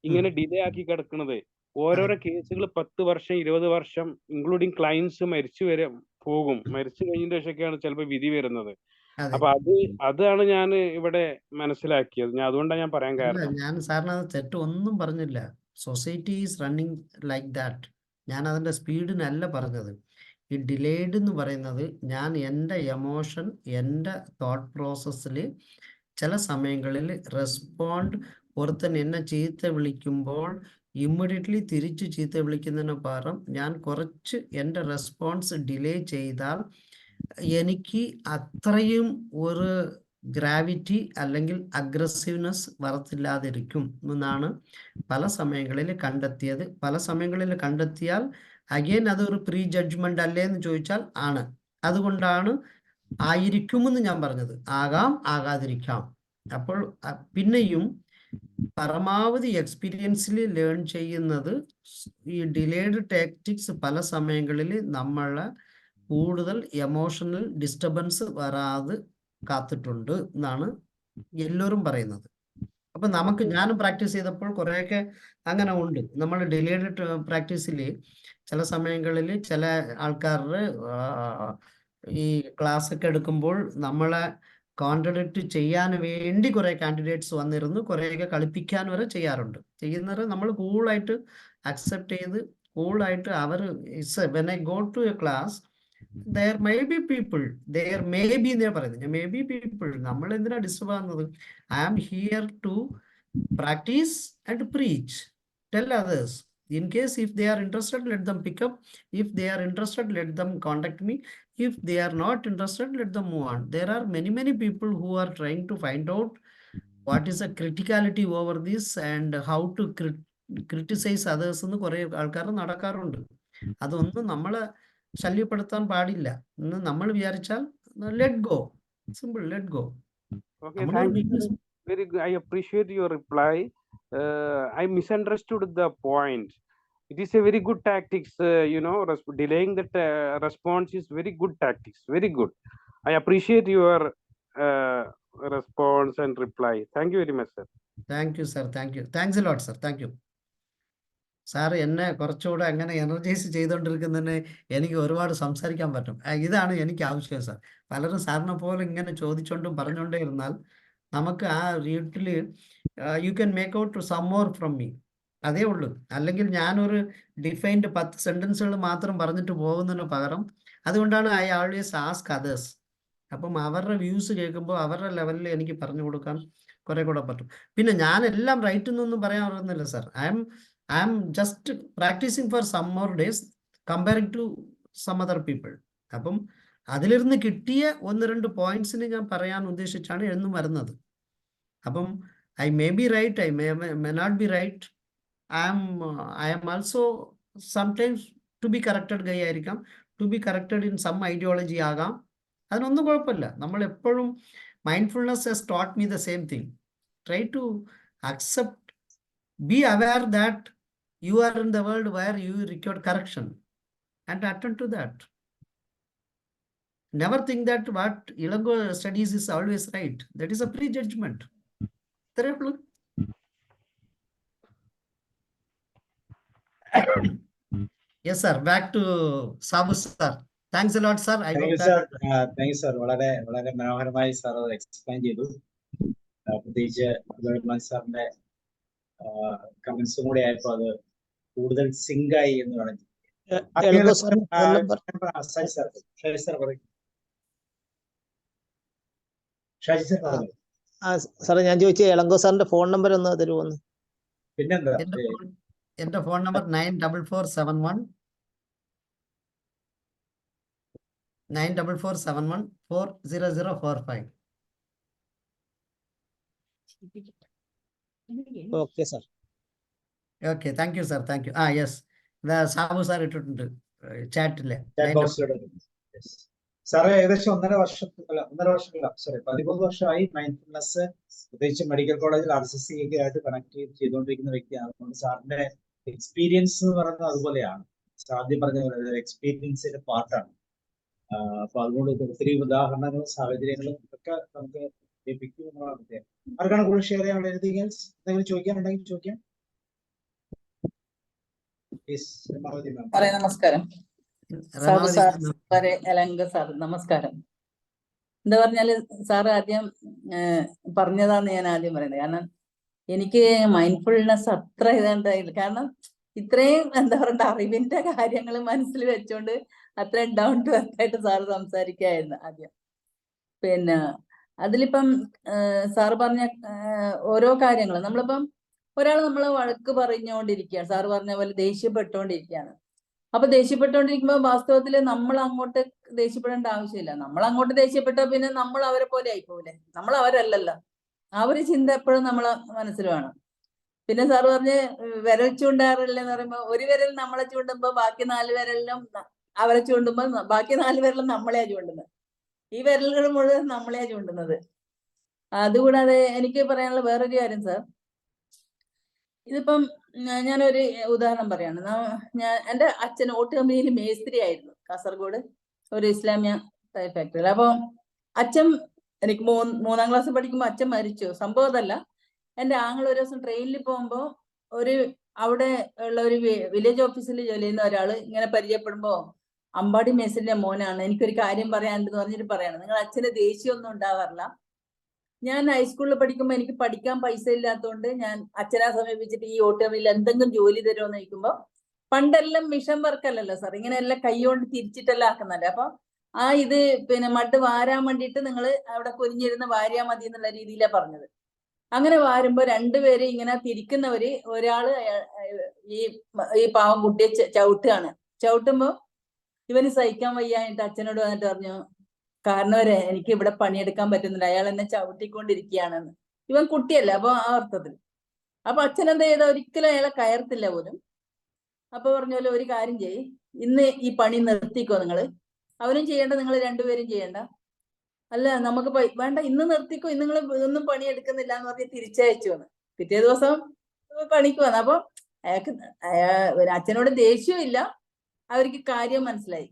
ഇങ്ങനെ ഡിലേ ആക്കി കിടക്കുന്നത്. ഓരോരോ കേസുകൾ 10 വർഷം 20 വർഷം ഇൻക്ലൂഡിങ് ക്ലയൻസ് മരിച്ചു വരെ പോകും. മരിച്ചു കഴിഞ്ഞതിന് ശേഷമൊക്കെയാണ് ചിലപ്പോൾ വിധി വരുന്നത്. അപ്പൊ അതാണ് ഞാൻ ഇവിടെ മനസ്സിലാക്കിയത്. അതുകൊണ്ടാണ് ഞാൻ പറയാൻ കാരണം.
ഞാൻ സാറിന് അത് തെറ്റ് ഒന്നും പറഞ്ഞില്ല. Society is running like that. ഞാൻ അതിന്റെ സ്പീഡിനല്ല പറഞ്ഞത്. ഈ ഡിലേഡ് എന്ന് പറയുന്നത് ഞാൻ എൻ്റെ എമോഷൻ, എൻ്റെ തോട്ട് പ്രോസസ്സിൽ ചില സമയങ്ങളിൽ റെസ്പോണ്ട്, ഒരുത്തൻ എന്നെ ചീത്ത വിളിക്കുമ്പോൾ ഇമ്മീഡിയറ്റ്ലി തിരിച്ച് ചീത്ത വിളിക്കുന്നതിന് പകരം ഞാൻ കുറച്ച് എൻ്റെ റെസ്പോൺസ് ഡിലേ ചെയ്താൽ എനിക്ക് അത്രയും ഒരു ഗ്രാവിറ്റി അല്ലെങ്കിൽ അഗ്രസീവ്നെസ് വരത്തില്ലാതിരിക്കും എന്നാണ് പല സമയങ്ങളിൽ കണ്ടെത്തിയത്. പല സമയങ്ങളിൽ കണ്ടെത്തിയാൽ അഗെയിൻ അതൊരു പ്രീ ജഡ്ജ്മെന്റ് അല്ലേ എന്ന് ചോദിച്ചാൽ ആണ്. അതുകൊണ്ടാണ് ആയിരിക്കുമെന്ന് ഞാൻ പറഞ്ഞത്. ആകാം, ആകാതിരിക്കാം. അപ്പോൾ പിന്നെയും പരമാവധി എക്സ്പീരിയൻസിൽ ലേൺ ചെയ്യുന്നത് ഈ ഡിലേഡ് ടാക്ടിക്സ് പല സമയങ്ങളിൽ നമ്മളെ കൂടുതൽ എമോഷണൽ ഡിസ്റ്റർബൻസ് വരാതെ കാത്തിട്ടുണ്ട് എന്നാണ് എല്ലാവരും പറയുന്നത്. അപ്പൊ നമുക്ക്, ഞാനും പ്രാക്ടീസ് ചെയ്തപ്പോൾ കുറേയൊക്കെ അങ്ങനെ ഉണ്ട്. നമ്മൾ ഡിലേഡ് പ്രാക്ടീസിൽ ചില സമയങ്ങളിൽ ചില ആൾക്കാരുടെ ഈ ക്ലാസ് ഒക്കെ എടുക്കുമ്പോൾ നമ്മളെ കോൺട്രഡിക്റ്റ് ചെയ്യാൻ വേണ്ടി കുറെ കാൻഡിഡേറ്റ്സ് വന്നിരുന്നു, കുറേയൊക്കെ കളിപ്പിക്കാൻ വരെ ചെയ്യാറുണ്ട്. ചെയ്യുന്നത് നമ്മൾ കൂളായിട്ട് അക്സെപ്റ്റ് ചെയ്ത് കൂളായിട്ട് അവർ when I go to a class there may be people, there may be എന്ന് പറയുന്നത്. may be people, നമ്മൾ എന്തിനാ ഡിസ്റ്റർബ് ആകുന്നത്? I am here to practice and preach, tell others. In case if they are interested, let them pick up. If they are interested, let them contact me. If they are not interested, let them move on. There are many people who are trying to find out what is the criticality over this and how to criticize others എന്ന് കുറെ ആൾക്കാർ നടക്കാറുണ്ട്. അതൊന്നും നമ്മളെ ശല്യപ്പെടുത്താൻ പാടില്ല എന്ന് നമ്മൾ വിചാരിച്ചാൽ let go, simple, let go.
Okay, thank you. Very good. I appreciate your reply. I misunderstood the point. It is a very good tactics, delaying the response is very good tactics, very good. I appreciate your response and reply. Thank you very much, sir.
Thank you, sir. Thank you. Thanks a lot, sir. Thank you. Sir എന്നെ കുറച്ചുകൂടെ അങ്ങനെ energise ചെയ്തുകൊണ്ടിരിക്കുന്നതിന് എനിക്ക് ഒരുപാട് സംസാരിക്കാൻ പറ്റും. ഇതാണ് എനിക്ക് ആവശ്യം സാർ. പലരും സാറിനെ പോലെ ഇങ്ങനെ ചോദിച്ചുകൊണ്ടും പറഞ്ഞുകൊണ്ടേ ഇരുന്നാൽ നമുക്ക് ആ വീട്ടിൽ you can make out some more from me, അതേ ഉള്ളൂ. അല്ലെങ്കിൽ ഞാനൊരു ഡിഫൈൻഡ് 10 സെന്റൻസുകൾ മാത്രം പറഞ്ഞിട്ട് പോകുന്നതിന് പകരം, അതുകൊണ്ടാണ് ഐ ആൾവേസ് ആസ്ക് അതേഴ്സ്. അപ്പം അവരുടെ വ്യൂസ് കേൾക്കുമ്പോൾ അവരുടെ ലെവലിൽ എനിക്ക് പറഞ്ഞു കൊടുക്കാൻ കുറെ കൂടെ പറ്റും. പിന്നെ ഞാൻ എല്ലാം റൈറ്റ് എന്നൊന്നും പറയാൻ പറയുന്നില്ല sir. I am just practicing for some more days comparing to some other people. അപ്പം അതിലിരുന്ന് കിട്ടിയ 1-2 പോയിന്റ്സിന് ഞാൻ പറയാൻ ഉദ്ദേശിച്ചാണ് എന്നും വരുന്നത്. അപ്പം I may be right, I may not be right. I am also sometimes to be corrected guy ആയിരിക്കാം, to be corrected in some ideology ആകാം. അതിനൊന്നും കുഴപ്പമില്ല. നമ്മൾ എപ്പോഴും mindfulness has taught me the same thing. Try to accept, be aware that you are in the world where you require correction and attend to that. Never think that what Ilango studies is always right. That is a prejudgment. Yes, sir. Back to Sabu, sir. Thanks a lot, sir.
Thank you, sir. Thank you, sir. വളരെ മനോഹരമായി sir അത് explain ചെയ്തു. പ്രത്യേകിച്ച് government സാറിന്റെ കമന്റ്സും കൂടി ആയപ്പോൾ അത് കൂടുതൽ സിങ്കായി എന്ന് പറഞ്ഞു.
സാറേ, ഞാൻ ചോദിച്ച ഇളങ്കോ സാറിന്റെ ഫോൺ നമ്പർ ഒന്ന് തരുമോന്ന്?
പിന്നെന്താ,
എന്റെ phone number 9447140045.
Okay sir.
Okay, thank you, sir. Thank you. Yes, the Sabu sir ഇട്ടിട്ടുണ്ട് ചാറ്റിലെ.
സാറേ ഏകദേശം 13 വർഷമായി മൈൻഡ്ഫുൾനെസ് പ്രത്യേകിച്ച് മെഡിക്കൽ കോളേജിൽ RCC ഒക്കെ ആയിട്ട് കണക്ട് ചെയ്തുകൊണ്ടിരിക്കുന്ന വ്യക്തിയാണ്. അതുകൊണ്ട് സാറിന്റെ എക്സ്പീരിയൻസ് എന്ന് പറയുന്നത് അതുപോലെയാണ്. ആദ്യം പറഞ്ഞ പോലെ എക്സ്പീരിയൻസിന്റെ പാർട്ടാണ്. അപ്പൊ അതുകൊണ്ട് ഒത്തിരി ഉദാഹരണങ്ങളും സാഹചര്യങ്ങളും ഒക്കെ നമുക്ക് ലഭിക്കും എന്നുള്ളതാണ് പ്രത്യേകം. ആർക്കാണ് കൂടുതൽ ഷെയർ ചെയ്യാനുള്ള എന്തെങ്കിലും ചോദിക്കാനുണ്ടെങ്കിൽ ചോദിക്കാം.
നമസ്കാരം സാബു സാർ, എലങ്ക സാർ, നമസ്കാരം. എന്താ പറഞ്ഞാല് സാറ് ആദ്യം പറഞ്ഞതാന്ന് ഞാൻ ആദ്യം പറയുന്നത്. കാരണം എനിക്ക് മൈൻഡ്ഫുൾനെസ് അത്ര ഇതുണ്ടായില്ല. കാരണം ഇത്രയും എന്താ പറയണ്ട അറിവിന്റെ കാര്യങ്ങൾ മനസ്സിൽ വെച്ചോണ്ട് അത്രയും ഡൗൺ ടു എർത്ത് ആയിട്ട് സാറ് സംസാരിക്കായിരുന്നു ആദ്യം. പിന്നെ അതിലിപ്പം സാറ് പറഞ്ഞ ഓരോ കാര്യങ്ങളും നമ്മളിപ്പം ഒരാൾ നമ്മളെ വഴക്ക് പറഞ്ഞുകൊണ്ടിരിക്കുകയാണ്, സാറ് പറഞ്ഞ പോലെ ദേഷ്യപ്പെട്ടുകൊണ്ടിരിക്കുകയാണ്. അപ്പൊ ദേഷ്യപ്പെട്ടുകൊണ്ടിരിക്കുമ്പോൾ വാസ്തവത്തിൽ നമ്മൾ അങ്ങോട്ട് ദേഷ്യപ്പെടേണ്ട ആവശ്യമില്ല. നമ്മൾ അങ്ങോട്ട് ദേഷ്യപ്പെട്ടാൽ പിന്നെ നമ്മൾ അവരെ പോലെ ആയിപ്പോവില്ലേ? നമ്മൾ അവരല്ലല്ലോ. ആ ഒരു ചിന്ത എപ്പോഴും നമ്മളെ മനസ്സിൽ വേണം. പിന്നെ സാറ് പറഞ്ഞ് വിരൽ ചൂണ്ടാറില്ലെന്ന് പറയുമ്പോ ഒരു വിരൽ നമ്മളെ ചൂണ്ടുമ്പോ ബാക്കി 4 വിരലിലും അവരെ ചൂണ്ടുമ്പോ ബാക്കി 4 വിരലും നമ്മളെയാ ചൂണ്ടുന്നത്. ഈ വിരലുകൾ മുഴുവൻ നമ്മളെയാ ചൂണ്ടുന്നത്. അതുകൂടാതെ എനിക്ക് പറയാനുള്ള വേറൊരു കാര്യം സാർ, ഇതിപ്പം ഞാനൊരു ഉദാഹരണം പറയാണ്. എൻ്റെ അച്ഛൻ ഓട്ട് കമ്പനിയിൽ മേസ്ത്രി ആയിരുന്നു കാസർഗോഡ്, ഒരു ഇസ്ലാമിയ ഫാക്ടറിയിൽ. അപ്പൊ അച്ഛൻ എനിക്ക് 3-ാം ക്ലാസ് പഠിക്കുമ്പോൾ അച്ഛൻ മരിച്ചു. സംഭവം അതല്ല, എൻ്റെ ആങ്ങൾ ഒരു ദിവസം ട്രെയിനിൽ പോകുമ്പോൾ അവിടെ ഉള്ള ഒരു വില്ലേജ് ഓഫീസിൽ ജോലി ചെയ്യുന്ന ഒരാൾ ഇങ്ങനെ പരിചയപ്പെടുമ്പോ അമ്പാടി മേസ്ത്രിന്റെ മോനാണ്, എനിക്കൊരു കാര്യം പറയാനുണ്ടെന്ന് പറഞ്ഞിട്ട് പറയാണ്, നിങ്ങൾ അച്ഛന് ദേഷ്യമൊന്നും ഉണ്ടാവാറില്ല. ഞാൻ ഹൈസ്കൂളിൽ പഠിക്കുമ്പോൾ എനിക്ക് പഠിക്കാൻ പൈസ ഇല്ലാത്തതുകൊണ്ട് ഞാൻ അച്ഛനെ സമീപിച്ചിട്ട് ഈ ഓട്ടോമിൽ എന്തെങ്കിലും ജോലി തരുമോ എന്ന് ചോദിക്കുമ്പോൾ, പണ്ടെല്ലാം മിഷൻ വർക്കല്ലല്ലോ സാർ, ഇങ്ങനെ എല്ലാം കൈ കൊണ്ട് തിരിച്ചിട്ടെല്ലാം ആക്കുന്നല്ലേ. അപ്പൊ ഇത് പിന്നെ മഡ് വാരാൻ വേണ്ടിയിട്ട് നിങ്ങൾ അവിടെ കുനിഞ്ഞിരുന്ന് വാരിയാ മതി എന്നുള്ള രീതിയിലാണ് പറഞ്ഞത്. അങ്ങനെ വാരുമ്പോ 2 പേര് ഇങ്ങനെ തിരിക്കുന്നവര്, ഒരാള് ഈ പാവം കുട്ടിയെ ചവിട്ടുമ്പോ ഇവന് സഹിക്കാൻ വയ്യായിട്ട് അച്ഛനോട് വന്നിട്ട് പറഞ്ഞു, കാരണവരെ എനിക്ക് ഇവിടെ പണിയെടുക്കാൻ പറ്റുന്നില്ല, അയാൾ എന്നെ ചവിട്ടിക്കൊണ്ടിരിക്കുകയാണെന്ന്. ഇവൻ കുട്ടിയല്ല അപ്പൊ ആ അർത്ഥത്തിൽ. അപ്പൊ അച്ഛൻ എന്താ ചെയ്ത, ഒരിക്കലും അയാളെ കയർത്തില്ല പോലും. അപ്പൊ പറഞ്ഞ പോലെ ഒരു കാര്യം ചെയ്യ്, ഇന്ന് ഈ പണി നിർത്തിക്കോ, നിങ്ങള് അവനും ചെയ്യണ്ട, നിങ്ങൾ 2 പേരും ചെയ്യണ്ട. അല്ല നമുക്ക് വേണ്ട, ഇന്ന് നിർത്തിക്കോ, നിങ്ങൾ ഒന്നും പണിയെടുക്കുന്നില്ല എന്ന് പറഞ്ഞ് തിരിച്ചയച്ചു വന്ന്. പിറ്റേ ദിവസം പണിക്ക് വന്നു. അപ്പൊ അച്ഛനോട് ദേഷ്യവും ഇല്ല, അവർക്ക് കാര്യം മനസ്സിലായി.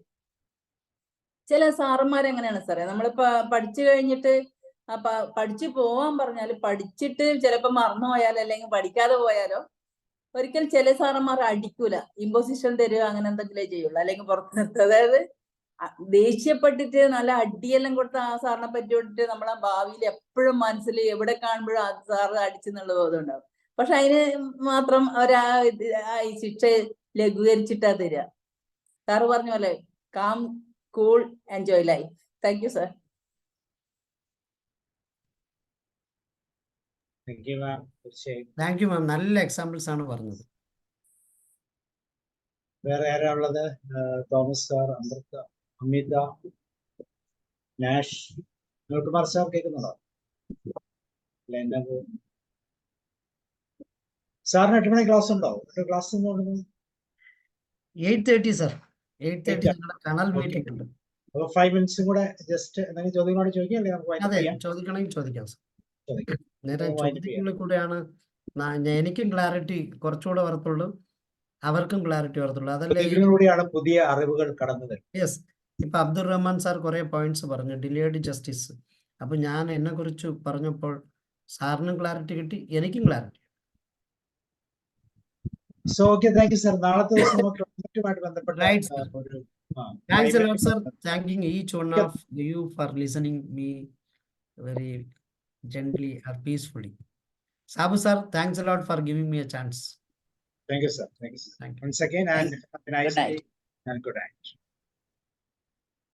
ചില സാറന്മാരെങ്ങനെയാണ് സാറേ, നമ്മളിപ്പോ പഠിച്ചു കഴിഞ്ഞിട്ട് പഠിച്ചു പോവാൻ പറഞ്ഞാല് പഠിച്ചിട്ട് ചിലപ്പോ മറന്നു പോയാലോ അല്ലെങ്കിൽ പഠിക്കാതെ പോയാലോ ഒരിക്കലും ചില സാറന്മാർ അടിക്കൂല, ഇമ്പോസിഷൻ തരിക അങ്ങനെ എന്തെങ്കിലേ ചെയ്യുള്ളൂ, അല്ലെങ്കിൽ പുറത്ത് നിർത്തുക. അതായത് ദേഷ്യപ്പെട്ടിട്ട് നല്ല അടിയെല്ലാം കൊടുത്ത ആ സാറിനെ പറ്റിയിട്ട് നമ്മളെ ഭാവിയിൽ എപ്പോഴും മനസ്സിൽ എവിടെ കാണുമ്പോഴും ആ സാറ് അടിച്ചെന്നുള്ള ബോധം ഉണ്ടാവും. പക്ഷെ അതിന് മാത്രം ഈ ശിക്ഷ ലഘൂകരിച്ചിട്ടാ തരിക. സാറ് പറഞ്ഞ പോലെ calm cool enjoy life. Thank you sir.
Thank you ma'am, നല്ല എക്സാമ്പിൾസ് ആണ് പറഞ്ഞത്.
വേറെ ആരാ ഉള്ളത്? തോമസ് സാർ, അമിത, നാഷ്, കുമാർ സാർ കേൾക്കുന്നുണ്ടോ? സാറിന് 8 മണി ക്ലാസ് ഉണ്ടോ? ക്ലാസ്
8:30 സർ, 8:30 ഞങ്ങളുടെ കണൽ മീറ്റിംഗ് ഉണ്ട്.
അപ്പൊ 5 മിനിറ്റ്സും കൂടെ ജസ്റ്റ് എന്തെങ്കിലും ചോദ്യങ്ങളോട് ചോദിക്കാം, അല്ലെങ്കിൽ നമുക്ക്
അതെ, ചോദിക്കണമെങ്കിൽ ചോദിക്കാം സർ. നേരെ ചോദ്യങ്ങളിൽ കൂടെയാണ് എനിക്കും ക്ലാരിറ്റി കുറച്ചുകൂടെ വരത്തുള്ളൂ, അവർക്കും ക്ലാരിറ്റി വരത്തുള്ളൂ.
അതല്ലേ പുതിയ അറിവുകൾ കടന്നത്.
യെസ്, ഇപ്പൊ അബ്ദുൾ റഹ്മാൻ സാർ കുറെ പോയിന്റ്സ് പറഞ്ഞു, ഡിലേഡ് ജസ്റ്റിസ്. അപ്പൊ ഞാൻ എന്നെ കുറിച്ച് പറഞ്ഞപ്പോൾ സാറിനും ക്ലാരിറ്റി കിട്ടി, എനിക്കും clarity.
So, okay, thank you, sir. നാളത്തെ ദിവസം നമുക്ക് പ്രൊജക്റ്റുമായിട്ട് ബന്ധപ്പെട്ട
Thanks a lot, sir. Thanking each one of you for listening me very gently or peacefully. Sabu sir, thanks a lot for giving me a chance.
Thank you, sir. Thank you, sir. Once again, and have a nice day and good night.